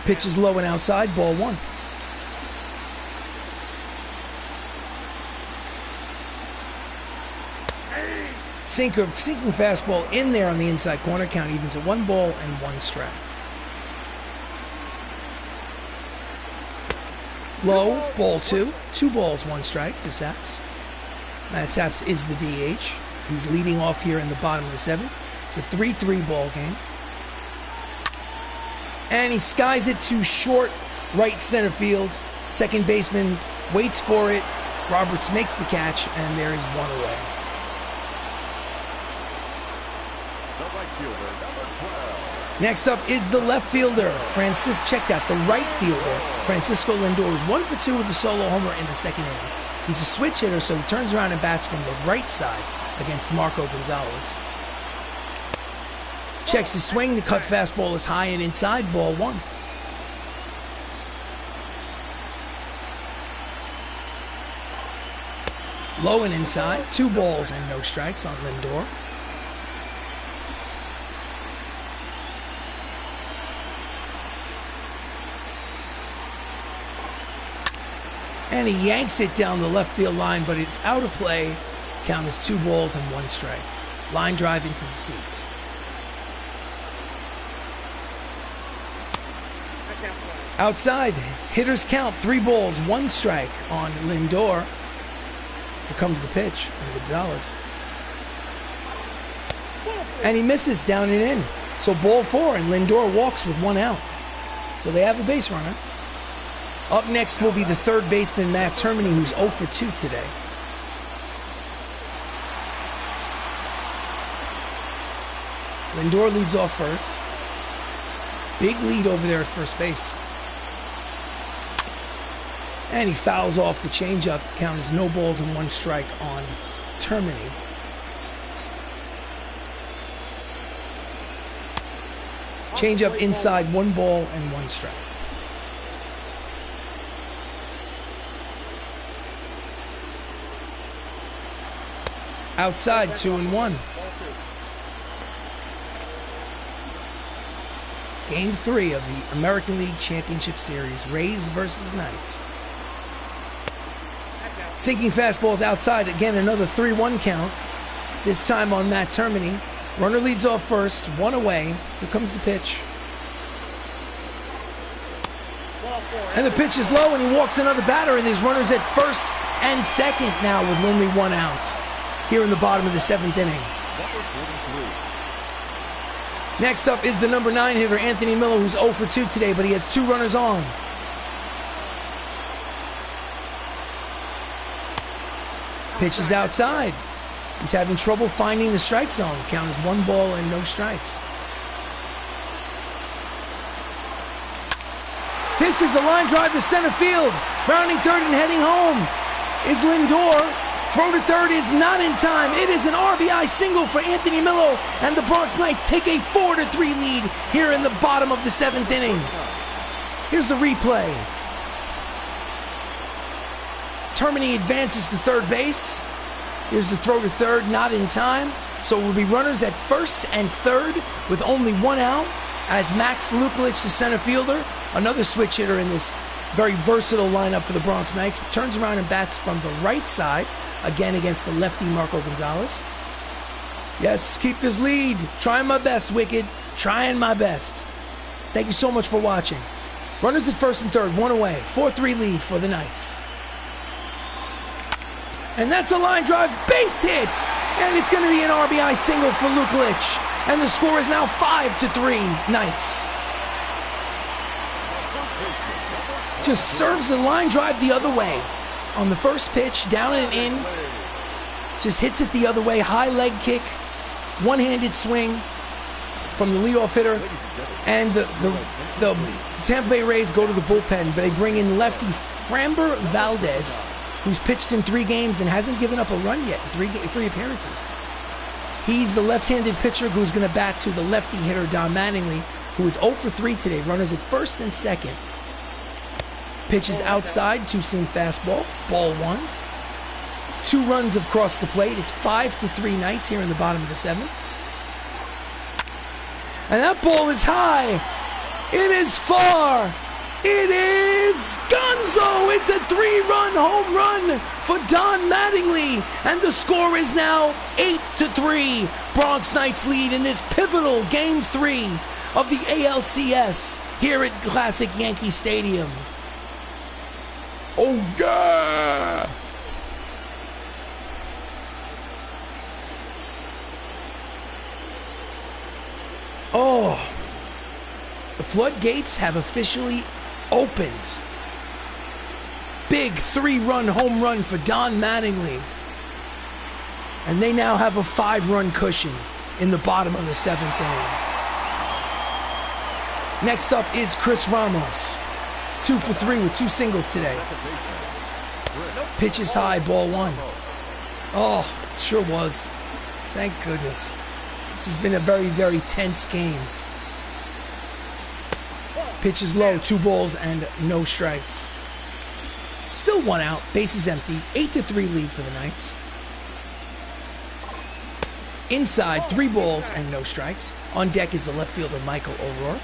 Pitch is low and outside. Ball 1. Sinking fastball in there on the inside corner. Count evens at 1 ball and 1 strike. Low, ball 2. 2 balls, 1 strike to Saps. Matt Saps is the DH. He's leading off here in the bottom of the 7th. It's a 3-3 ball game. And he skies it to short right center field. Second baseman waits for it. Roberts makes the catch, and there is 1 away. Next up is the left fielder, check that, the right fielder, Francisco Lindor, is 1 for 2 with a solo homer in the 2nd inning. He's a switch hitter, so he turns around and bats from the right side against Marco Gonzalez. Checks the swing, the cut fastball is high and inside, ball 1. Low and inside, 2 balls and no strikes on Lindor. And he yanks it down the left field line, but it's out of play. Count is 2 balls and 1 strike. Line drive into the seats. Outside, hitters count 3 balls, 1 strike on Lindor. Here comes the pitch from Gonzalez. And he misses down and in. So ball 4, and Lindor walks with 1 out. So they have a base runner. Up next will be the third baseman, Matt Termini, who's 0 for 2 today. Lindor leads off first. Big lead over there at first base. And he fouls off the changeup. Count is no balls and 1 strike on Termini. Changeup inside, 1 ball and 1 strike. Outside, 2-1. Game 3 of the American League Championship Series, Rays versus Knights. Sinking fastballs outside, again another 3-1 count. This time on Matt Termini. Runner leads off first, 1 away. Here comes the pitch. And the pitch is low, and he walks another batter, and there's runners at first and second now with only 1 out here in the bottom of the 7th inning. Next up is the number 9 hitter, Anthony Millo, who's 0 for 2 today, but he has 2 runners on. Pitch is outside. He's having trouble finding the strike zone. Count is 1 ball and no strikes. This is a line drive to center field. Rounding third and heading home is Lindor. Throw to third is not in time. It is an RBI single for Anthony Millo, and the Bronx Knights take a 4-3 lead here in the bottom of the 7th inning. Here's the replay. Termini advances to third base. Here's the throw to third, not in time. So it will be runners at first and third with only 1 out as Max Luklitch, the center fielder, another switch hitter in this very versatile lineup for the Bronx Knights, turns around and bats from the right side, again against the lefty Marco Gonzalez. Yes, keep this lead. Trying my best, Wicked. Trying my best. Thank you so much for watching. Runners at first and third, 1 away. 4-3 lead for the Knights. And that's a line drive base hit. And it's going to be an RBI single for Luklitch. And the score is now 5-3 Knights. Just serves a line drive the other way. On the first pitch, down and in. Just hits it the other way. High leg kick. One-handed swing from the leadoff hitter. And the Tampa Bay Rays go to the bullpen. But they bring in lefty Framber Valdez, who's pitched in 3 games and hasn't given up a run yet in 3 appearances. He's the left-handed pitcher who's going to bat to the lefty hitter, Don Mattingly, who is 0 for 3 today. Runners at first and second. Pitch is outside, 2-seam fastball, ball 1. 2 runs have crossed the plate. It's 5-3 Knights here in the bottom of the 7th. And that ball is high. It is far. It is Gonzo! It's a 3-run home run for Don Mattingly. And the score is now 8-3. Bronx Knights lead in this pivotal Game 3 of the ALCS here at Classic Yankee Stadium. Oh, yeah! Oh, the floodgates have officially opened. Big 3-run home run for Don Mattingly. And they now have a 5-run cushion in the bottom of the 7th inning. Next up is Chris Ramos. 2 for 3 with 2 singles today. Pitch is high, ball 1. Oh, it sure was. Thank goodness. This has been a very, very tense game. Pitch is low, 2 balls and no strikes. Still 1 out, base is empty. 8-3 lead for the Knights. Inside, 3 balls and no strikes. On deck is the left fielder, Michael O'Rourke.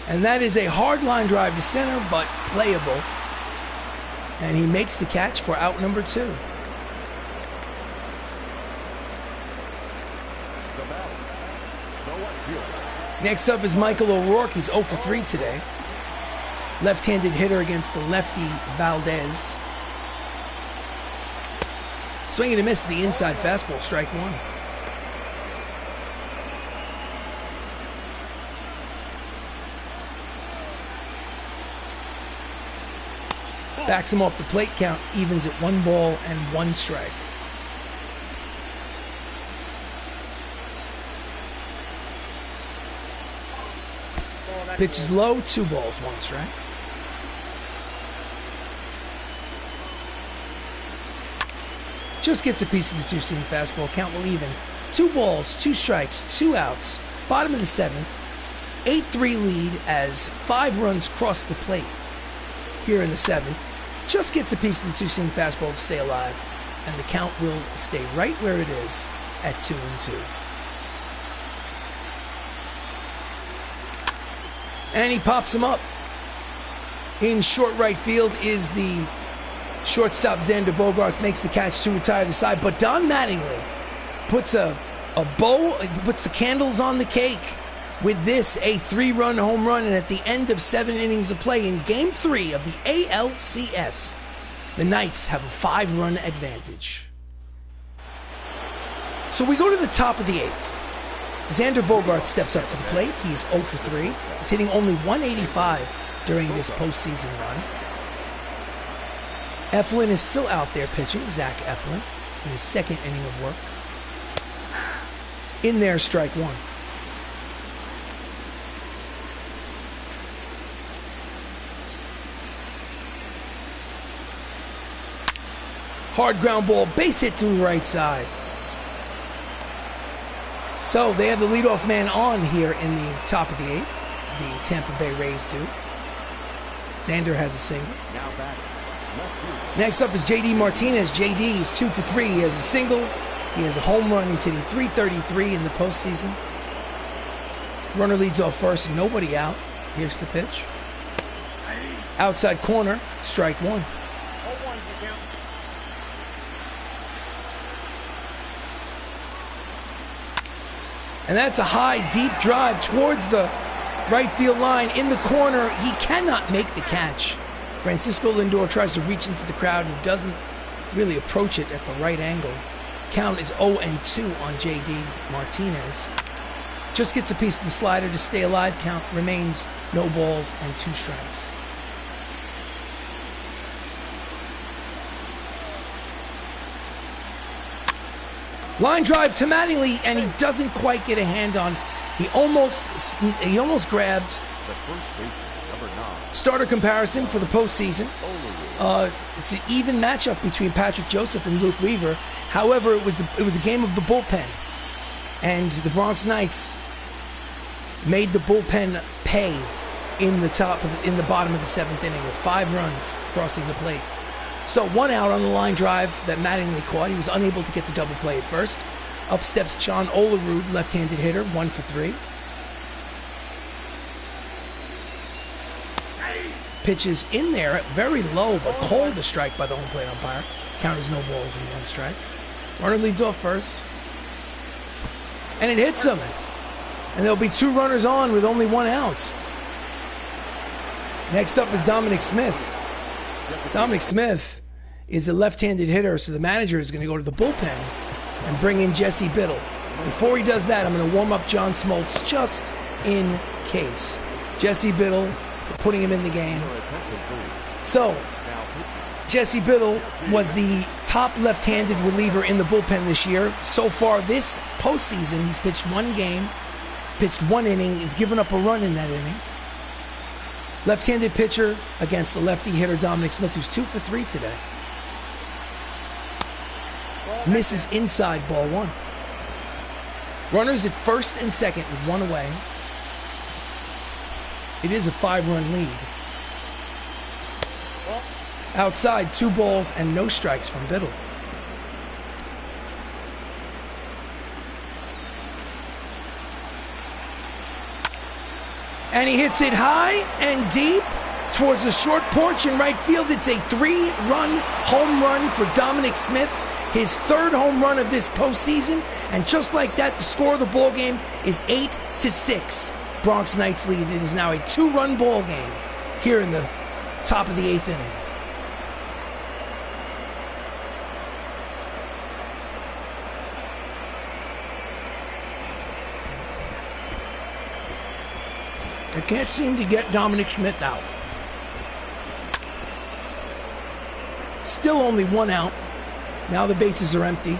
And that is a hard line drive to center, but playable. And he makes the catch for out number 2. Next up is Michael O'Rourke. He's 0 for 3 today. Left-handed hitter against the lefty Valdez. Swing and a miss, the inside fastball, strike one. Backs him off the plate, count evens at 1 ball and 1 strike. Pitch is low, 2 balls, 1 strike. Just gets a piece of the two-seam fastball, count will even. 2 balls, 2 strikes, 2 outs. Bottom of the 7th, 8-3 lead as 5 runs cross the plate here in the 7th. Just gets a piece of the two-seam fastball to stay alive, and the count will stay right where it is at 2-2. And he pops him up. In short right field is the shortstop Xander Bogaerts, makes the catch to retire the side, but Don Mattingly puts a bow, puts the candles on the cake with this, a 3-run home run, and at the end of 7 innings of play in Game 3 of the ALCS, the Knights have a 5-run advantage. So we go to the top of the 8th. Xander Bogaerts steps up to the plate. He is 0 for 3. He's hitting only 185 during this postseason run. Eflin is still out there pitching, Zach Eflin, in his 2nd inning of work. In there, strike 1. Hard ground ball, base hit to the right side. So they have the leadoff man on here in the top of the 8th. The Tampa Bay Rays do. Xander has a single. Next up is JD Martinez. JD is 2 for 3. He has a single. He has a home run. He's hitting .333 in the postseason. Runner leads off first. Nobody out. Here's the pitch. Outside corner. Strike 1. And that's a high, deep drive towards the right field line in the corner. He cannot make the catch. Francisco Lindor tries to reach into the crowd and doesn't really approach it at the right angle. Count is 0-2 on JD Martinez. Just gets a piece of the slider to stay alive. Count remains no balls and 2 strikes. Line drive to Mattingly, and he doesn't quite get a hand on. He almost grabbed. Starter comparison for the postseason. It's an even matchup between Patrick Joseph and Luke Weaver. However, it was a game of the bullpen, and the Bronx Knights made the bullpen pay in the bottom of the 7th inning with 5 runs crossing the plate. So 1 out on the line drive that Mattingly caught. He was unable to get the double play at first. Up steps John Olerud, left-handed hitter, 1 for 3. Pitches in there, very low, but called a strike by the home plate umpire. Count is no balls and 1 strike. Runner leads off first. And it hits him. And there'll be 2 runners on with only 1 out. Next up is Dominic Smith. Dominic Smith is a left-handed hitter, so the manager is going to go to the bullpen and bring in Jesse Biddle. Before he does that, I'm going to warm up John Smoltz just in case. Jesse Biddle, putting him in the game. So, Jesse Biddle was the top left-handed reliever in the bullpen this year. So far this postseason, he's pitched 1 game, pitched 1 inning, he's given up a run in that inning. Left-handed pitcher against the lefty hitter Dominic Smith, who's 2 for 3 today. Misses inside, ball 1. Runners at first and second with 1 away. It is a 5-run lead. Outside, 2 balls and no strikes from Biddle. And he hits it high and deep towards the short porch in right field. It's a 3-run home run for Dominic Smith, his 3rd home run of this postseason. And just like that, the score of the ball game is 8-6. Bronx Knights lead. It is now a 2-run ball game here in the top of the 8th inning. They can't seem to get Dominic Smith out. Still only 1 out. Now the bases are empty.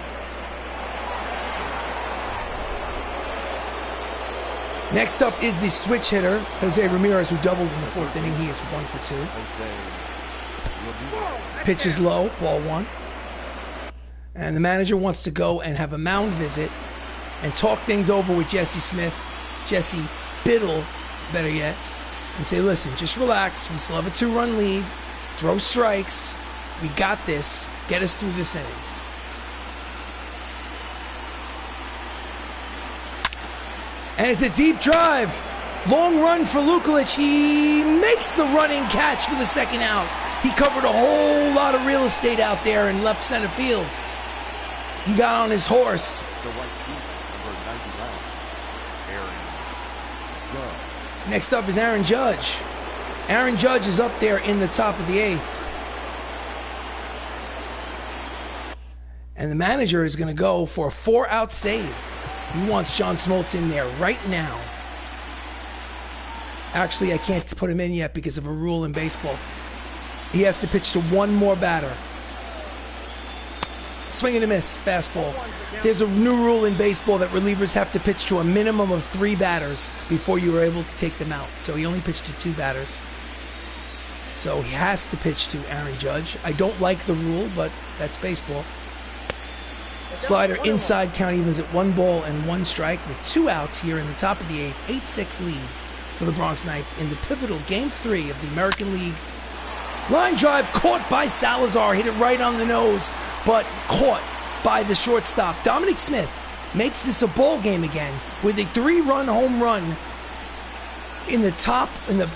Next up is the switch hitter, Jose Ramirez, who doubled in the 4th inning. He is 1 for 2. Pitch is low, ball 1. And the manager wants to go and have a mound visit and talk things over with Jesse Biddle, better yet, and say, listen, just relax. We still have a 2-run lead. Throw strikes. We got this. Get us through this inning. And it's a deep drive. Long run for Luklitch. He makes the running catch for the 2nd out. He covered a whole lot of real estate out there in left center field. He got on his horse. Next up is Aaron Judge. Aaron Judge is up there in the top of the 8th. And the manager is going to go for a 4-out save. He wants John Smoltz in there right now. Actually, I can't put him in yet because of a rule in baseball. He has to pitch to 1 more batter. Swing and a miss, fastball. There's a new rule in baseball that relievers have to pitch to a minimum of 3 batters before you are able to take them out. So he only pitched to 2 batters. So he has to pitch to Aaron Judge. I don't like the rule, but that's baseball. Slider inside, count evens at 1 ball and 1 strike with 2 outs here in the top of the 8th. 8-6 lead for the Bronx Knights in the pivotal Game 3 of the American League. Line drive caught by Salazar. Hit it right on the nose, but caught by the shortstop. Dominic Smith makes this a ball game again with a 3-run home run in the top of the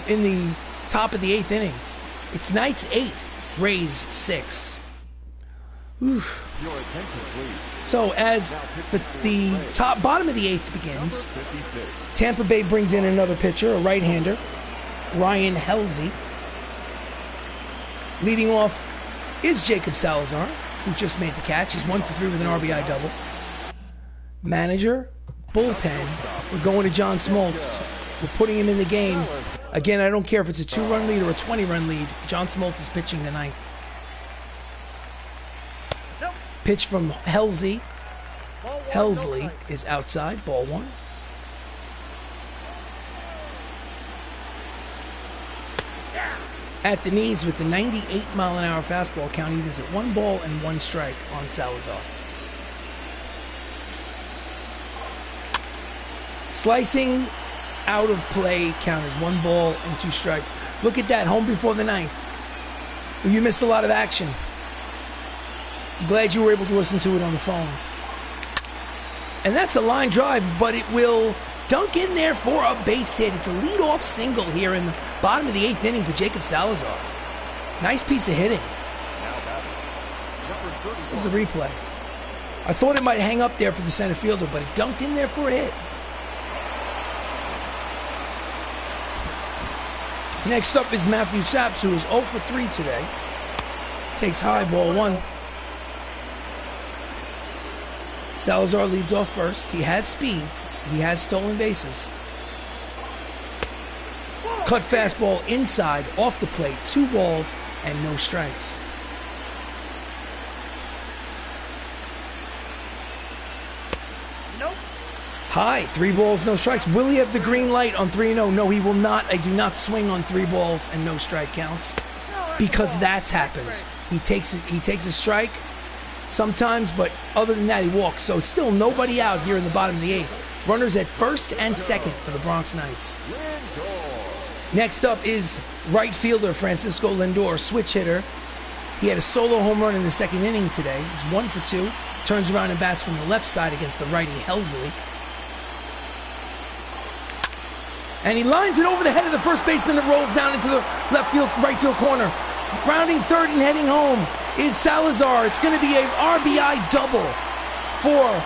8th inning. It's Knights 8, Rays 6. Oof. Your attention, please. So as the bottom of the 8th begins, Tampa Bay brings in another pitcher, a right-hander, Ryan Helsley. Leading off is Jacob Salazar, who just made the catch. He's 1 for 3 with an RBI double. Manager, bullpen, we're going to John Smoltz. We're putting him in the game. Again, I don't care if it's a 2-run lead or a 20-run lead. John Smoltz is pitching the 9th. Pitch from Helsley. Helsley is outside, ball 1. At the knees with the 98-mile-an-hour fastball, count evens at 1 ball and 1 strike on Salazar. Slicing out of play, count as 1 ball and 2 strikes. Look at that, home before the 9th. You missed a lot of action. I'm glad you were able to listen to it on the phone. And that's a line drive, but it will dunk in there for a base hit. It's a leadoff single here in the bottom of the 8th inning for Jacob Salazar. Nice piece of hitting. Here's the replay. I thought it might hang up there for the center fielder, but it dunked in there for a hit. Next up is Matthew Saps, who is 0 for 3 today. Takes high, ball 1. Salazar leads off first. He has speed. He has stolen bases. Cut fastball inside, off the plate, 2 balls and no strikes. Nope. High, 3 balls, no strikes. Will he have the green light on 3-0? No, he will not. I do not swing on 3 balls and no strike counts because that happens. He takes a strike sometimes, but other than that, he walks. So still nobody out here in the bottom of the 8th. Runners at 1st and 2nd for the Bronx Knights. Next up is right fielder Francisco Lindor, switch hitter. He had a solo home run in the 2nd inning today. He's 1 for 2. Turns around and bats from the left side against the righty Helsley. And he lines it over the head of the first baseman that rolls down into the right field corner. Rounding 3rd and heading home is Salazar. It's going to be a RBI double for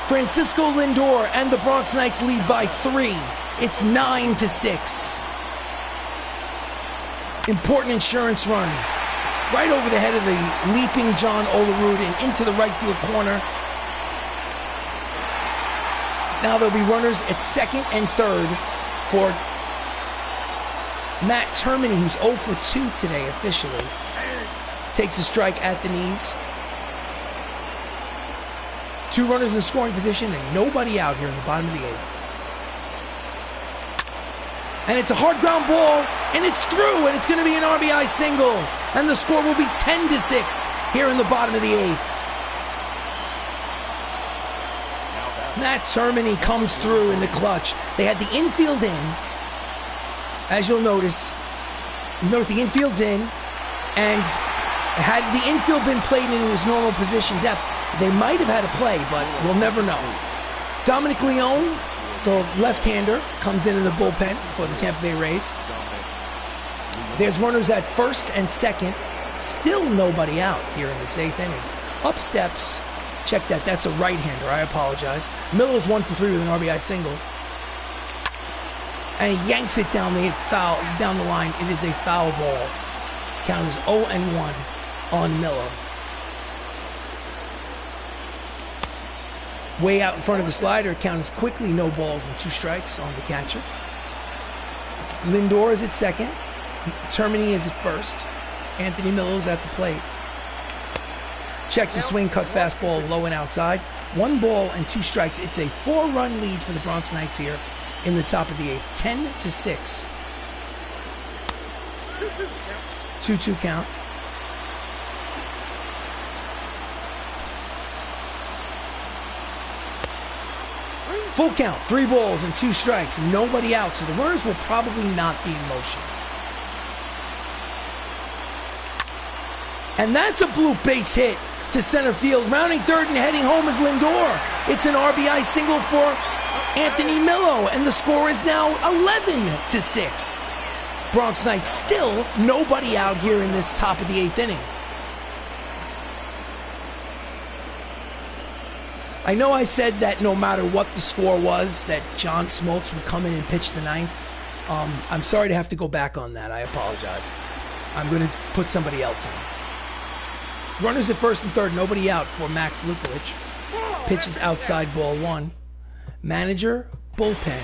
Francisco Lindor, and the Bronx Knights lead by 3. It's 9-6. Important insurance run. Right over the head of the leaping John Olerud and into the right field corner. Now there'll be runners at 2nd and 3rd for Matt Termini, who's 0 for 2 today officially, takes a strike at the knees. 2 runners in scoring position and nobody out here in the bottom of the 8th. And it's a hard ground ball, and it's through, and it's going to be an RBI single. And the score will be 10-6 here in the bottom of the 8th. Matt Termini comes through in the clutch. They had the infield in. As you'll notice, the infield's in, and had the infield been played in his normal position depth, they might have had a play, but we'll never know. Dominic Leone, the left-hander, comes in the bullpen for the Tampa Bay Rays. There's runners at first and second. Still nobody out here in this 8th inning. Up steps, check that, that's a right-hander, I apologize. Miller's 1 for 3 with an RBI single. And he yanks it down the line. It is a foul ball. Count is 0-1 on Millo. Way out in front of the slider, count is quickly no balls and 2 strikes on the catcher. Lindor is at second. Termini is at first. Anthony Millo's at the plate. Checks the swing, cut fastball low and outside. 1 ball and 2 strikes. It's a 4-run lead for the Bronx Knights here in the top of the 8th. 10-6. 2-2 count. Full count, 3 balls and 2 strikes, nobody out, so the runners will probably not be in motion. And that's a blue base hit to center field. Rounding third and heading home is Lindor. It's an RBI single for Anthony Millo, and the score is now 11-6. Bronx Knights still nobody out here in this top of the 8th inning. I know I said that no matter what the score was, that John Smoltz would come in and pitch the 9th. I'm sorry to have to go back on that. I apologize. I'm going to put somebody else in. Runners at first and third, nobody out for Max Luklitch. Pitches outside, ball 1. Manager, bullpen.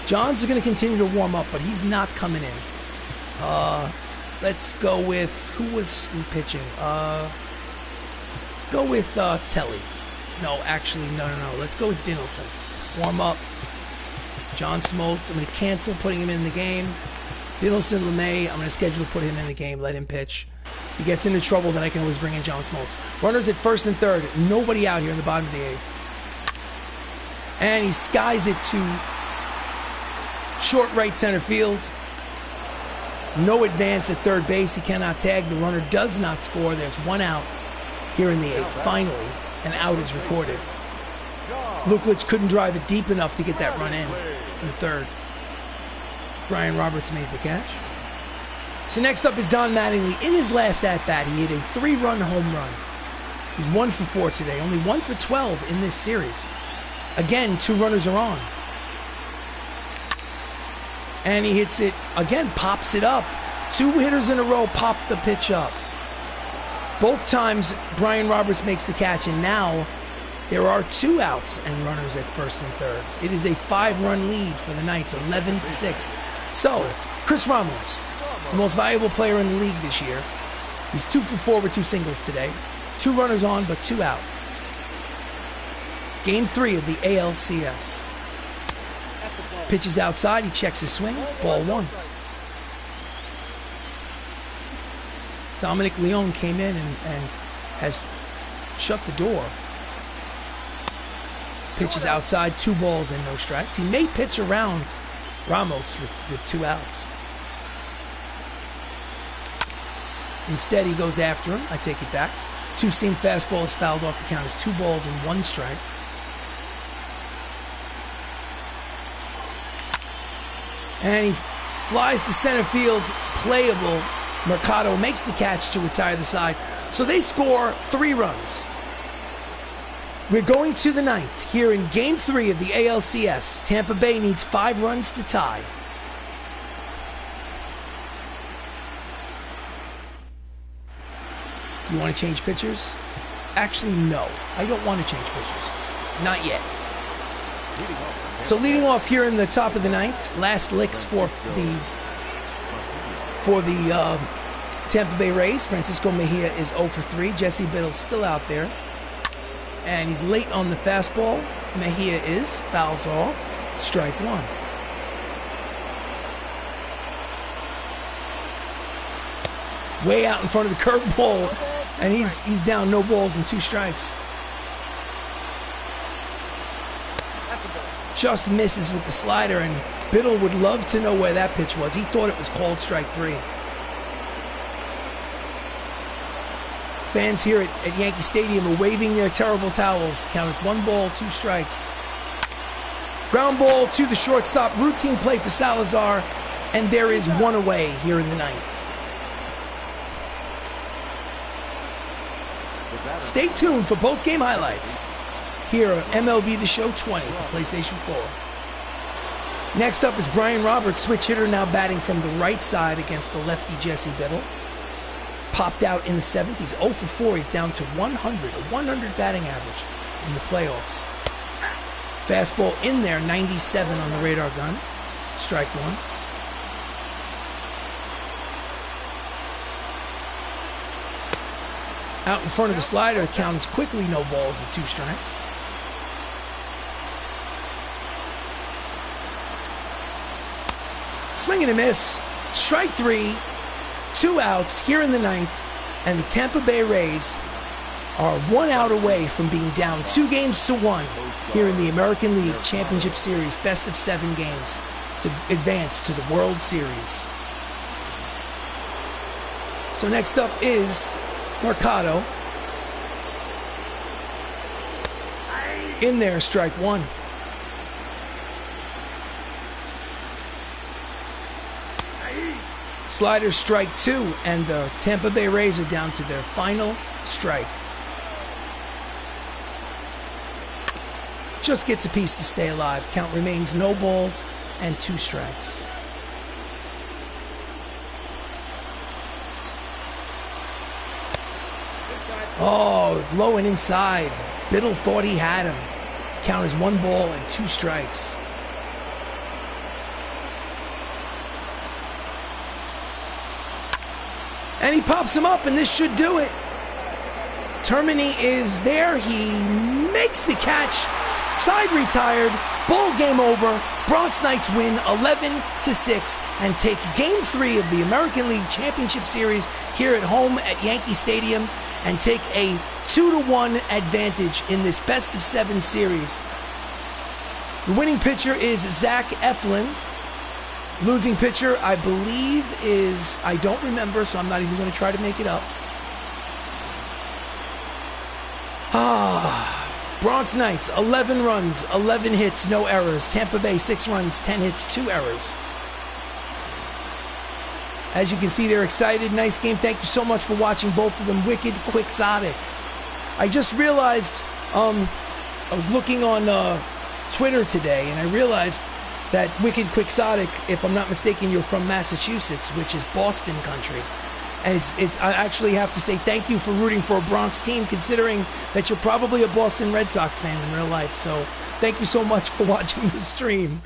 Johns is going to continue to warm up, but he's not coming in. Let's go with, who was pitching? Let's go with Telly. No, actually, no. Let's go with Dinelson. Warm up. John Smoltz, I'm going to cancel putting him in the game. Dinelson, LeMay, I'm going to schedule to put him in the game, let him pitch. If he gets into trouble, then I can always bring in John Smoltz. Runners at first and third, nobody out here in the bottom of the 8th. And he skies it to short right center field. No advance at third base. He cannot tag. The runner does not score. There's 1 out here in the 8th. Finally, an out is recorded. Luklitch couldn't drive it deep enough to get that run in from third. Brian Roberts made the catch. So next up is Don Mattingly. In his last at-bat, he hit a 3-run home run. He's 1 for 4 today. Only 1 for 12 in this series. Again, 2 runners are on. And he hits it, again, pops it up. 2 hitters in a row pop the pitch up. Both times, Brian Roberts makes the catch, and now there are 2 outs and runners at first and third. It is a 5-run lead for the Knights, 11-6. So, Chris Ramos, the most valuable player in the league this year. He's 2 for 4 with 2 singles today. 2 runners on, but 2 out. Game 3 of the ALCS. Pitches outside, he checks his swing, ball 1. Dominic Leone came in and has shut the door. Pitches outside, 2 balls and no strikes. He may pitch around Ramos with 2 outs. Instead, he goes after him. I take it back. 2-seam fastball is fouled off. The count is 2 balls and 1 strike. And he flies to center field, playable. Mercado makes the catch to retire the side. So they score 3 runs. We're going to the 9th here in Game 3 of the ALCS. Tampa Bay needs 5 runs to tie. Do you want to change pitchers? Actually, no. I don't want to change pitchers. Not yet. So leading off here in the top of the 9th, last licks for the for the Tampa Bay Rays. Francisco Mejia is 0 for 3. Jesse Biddle's still out there. And he's late on the fastball. Mejia is, fouls off, strike one. Way out in front of the curveball, and he's down, no balls and 2 strikes. Just misses with the slider, and Biddle would love to know where that pitch was. He thought it was called strike 3. Fans here at Yankee Stadium are waving their terrible towels. Count is 1 ball, 2 strikes. Ground ball to the shortstop. Routine play for Salazar, and there is 1 away here in the 9th. Stay tuned for post-game highlights here on MLB The Show 20 for PlayStation 4. Next up is Brian Roberts, switch hitter, now batting from the right side against the lefty Jesse Biddle. Popped out in the 7th. He's 0 for 4. He's down to 100, a 100 batting average in the playoffs. Fastball in there, 97 on the radar gun. Strike 1. Out in front of the slider, the count is quickly no balls and 2 strikes. Swing and a miss. Strike 3. 2 outs here in the 9th, and the Tampa Bay Rays are 1 out away from being down 2-1 here in the American League Championship Series, best of 7 games to advance to the World Series. So next up is Mercado. In there, strike 1. Slider, strike 2, and the Tampa Bay Rays are down to their final strike. Just gets a piece to stay alive. Count remains no balls and 2 strikes. Oh, low and inside. Biddle thought he had him. Count is 1 ball and 2 strikes. And he pops him up, and this should do it. Termini is there. He makes the catch. Side retired. Ball game over. Bronx Knights win 11-6 and take Game 3 of the American League Championship Series here at home at Yankee Stadium and take a 2-1 advantage in this best of 7 series. The winning pitcher is Zach Eflin. Losing pitcher, I believe, is, I don't remember, so I'm not even going to try to make it up. Bronx Knights, 11 runs, 11 hits, no errors. Tampa Bay, 6 runs, 10 hits, 2 errors. As you can see, they're excited. Nice game. Thank you so much for watching both of them. Wicked, quixotic. I just realized, I was looking on Twitter today, and I realized that Wicked Quixotic, if I'm not mistaken, you're from Massachusetts, which is Boston country. And I actually have to say thank you for rooting for a Bronx team, considering that you're probably a Boston Red Sox fan in real life. So thank you so much for watching the stream.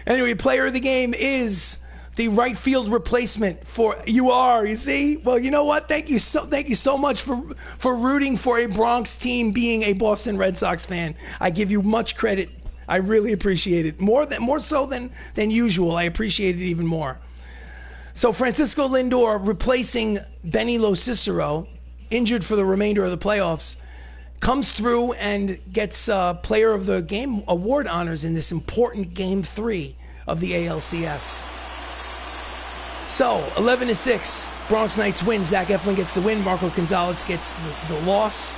Anyway, player of the game is the right field replacement for you see? Well, you know what? Thank you so much for rooting for a Bronx team, being a Boston Red Sox fan. I give you much credit. I really appreciate it. More so than usual. I appreciate it even more. So Francisco Lindor replacing Benny Cicero, injured for the remainder of the playoffs, comes through and gets Player of the Game award honors in this important Game 3 of the ALCS. So 11-6, Bronx Knights win. Zach Eflin gets the win. Marco Gonzalez gets the loss.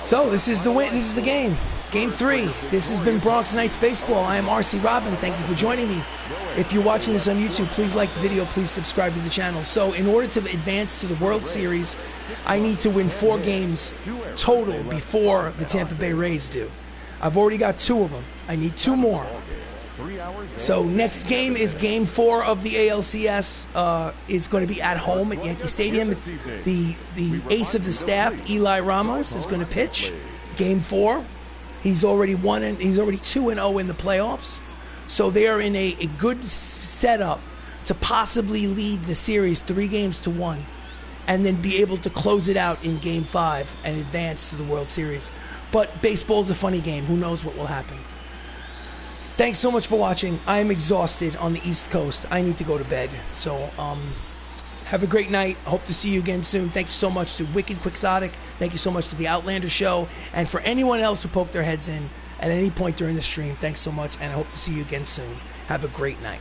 So this is the win. This is the game. Game 3. This has been Bronx Knights Baseball. I am RC Robin. Thank you for joining me. If you're watching this on YouTube, please like the video. Please subscribe to the channel. So in order to advance to the World Series, I need to win 4 games total before the Tampa Bay Rays do. I've already got 2 of them. I need 2 more. So next game is Game 4 of the ALCS. Is going to be at home at Yankee Stadium. It's the ace of the staff, Eli Ramos, is going to pitch Game 4. He's already 2-0 in the playoffs. So they are in a good setup to possibly lead the series 3-1 and then be able to close it out in Game 5 and advance to the World Series. But baseball's a funny game. Who knows what will happen? Thanks so much for watching. I am exhausted on the East Coast. I need to go to bed. So, have a great night. I hope to see you again soon. Thank you so much to Wicked Quixotic. Thank you so much to the Outlander Show. And for anyone else who poked their heads in at any point during the stream, thanks so much. And I hope to see you again soon. Have a great night.